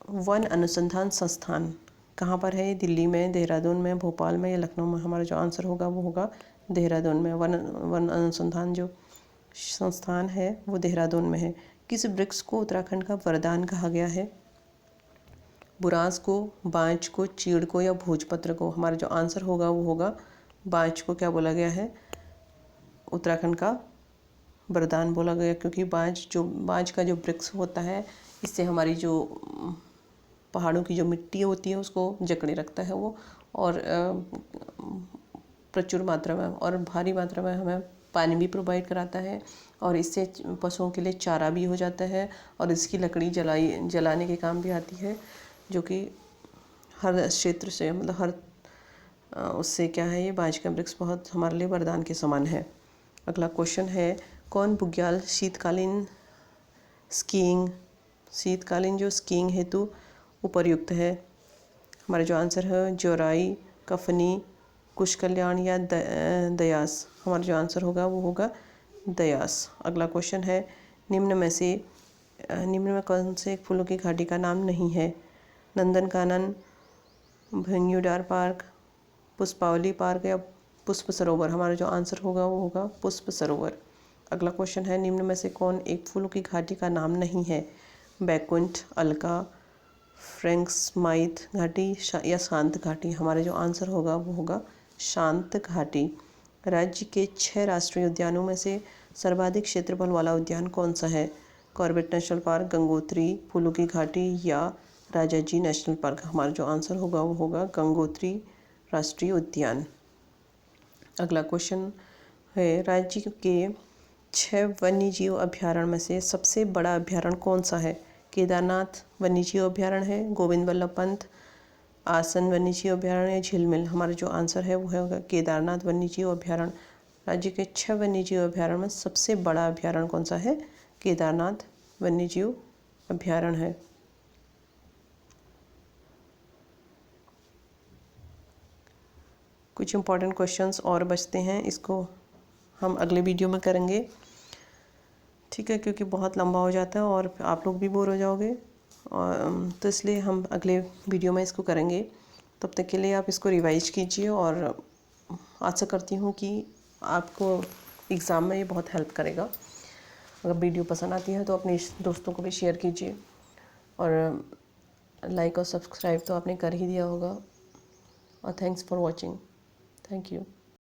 वन अनुसंधान संस्थान कहाँ पर है? दिल्ली में, देहरादून में, भोपाल में या लखनऊ में? हमारा जो आंसर होगा वो होगा देहरादून में। वन अनुसंधान जो संस्थान है वो देहरादून में है। किस वृक्ष को उत्तराखंड का वरदान कहा गया है? बुरांस को, बांज को, चीड़ को या भोजपत्र को? हमारा जो आंसर होगा वो होगा बांज को क्या बोला गया है, उत्तराखंड का वरदान बोला गया, क्योंकि बांज का जो वृक्ष होता है इससे हमारी जो पहाड़ों की जो मिट्टी होती है उसको जकड़े रखता है वो, और प्रचुर मात्रा में और भारी मात्रा में हमें पानी भी प्रोवाइड कराता है, और इससे पशुओं के लिए चारा भी हो जाता है, और इसकी लकड़ी जलाने के काम भी आती है, जो कि हर क्षेत्र से मतलब हर उससे क्या है, ये बांज का वृक्ष बहुत हमारे लिए वरदान के समान है। अगला क्वेश्चन है कौन बुग्याल शीतकालीन जो स्कीइंग हेतु उपर्युक्त है? हमारा जो आंसर है जोराई, कफनी, कुश कल्याण या दयास? हमारा जो आंसर होगा वो होगा दयास। अगला क्वेश्चन है निम्न में कौन से फूलों की घाटी का नाम नहीं है? नंदनकानन, भंग्यूडार पार्क, पुष्पावली पार्क या पुष्प सरोवर? हमारा जो आंसर होगा वो होगा पुष्प सरोवर। अगला क्वेश्चन है निम्न में से कौन एक फूलों की घाटी का नाम नहीं है? बैकुंठ, अलका, फ्रैंक्समाइथ घाटी या शांत घाटी? हमारा जो आंसर होगा वो होगा शांत घाटी। राज्य के 6 राष्ट्रीय उद्यानों में से सर्वाधिक क्षेत्रफल वाला उद्यान कौन सा है? कॉर्बेट नेशनल पार्क, गंगोत्री, फूलों की घाटी या राजाजी नेशनल पार्क? हमारा जो आंसर होगा वो होगा गंगोत्री राष्ट्रीय उद्यान। अगला क्वेश्चन है राज्य के 6 वन्यजीव अभ्यारण्य में से सबसे बड़ा अभ्यारण्य कौन सा है? केदारनाथ वन्यजीव अभ्यारण्य है, गोविंद वल्लभ पंत आसन वन्यजीव अभ्यारण्य या झिलमिल? हमारा जो आंसर है वो है केदारनाथ वन्यजीव अभ्यारण्य। राज्य के 6 वन्यजीव अभ्यारण्य में सबसे बड़ा अभ्यारण्य कौन सा है? केदारनाथ वन्यजीव अभ्यारण्य है। कुछ इम्पोर्टेंट क्वेश्चंस और बचते हैं, इसको हम अगले वीडियो में करेंगे, ठीक है, क्योंकि बहुत लंबा हो जाता है और आप लोग भी बोर हो जाओगे, और तो इसलिए हम अगले वीडियो में इसको करेंगे। तब तक के लिए आप इसको रिवाइज कीजिए, और आशा करती हूँ कि आपको एग्ज़ाम में ये बहुत हेल्प करेगा। अगर वीडियो पसंद आती है तो अपने दोस्तों को भी शेयर कीजिए, और लाइक और सब्सक्राइब तो आपने कर ही दिया होगा। और thanks for watching. Thank you.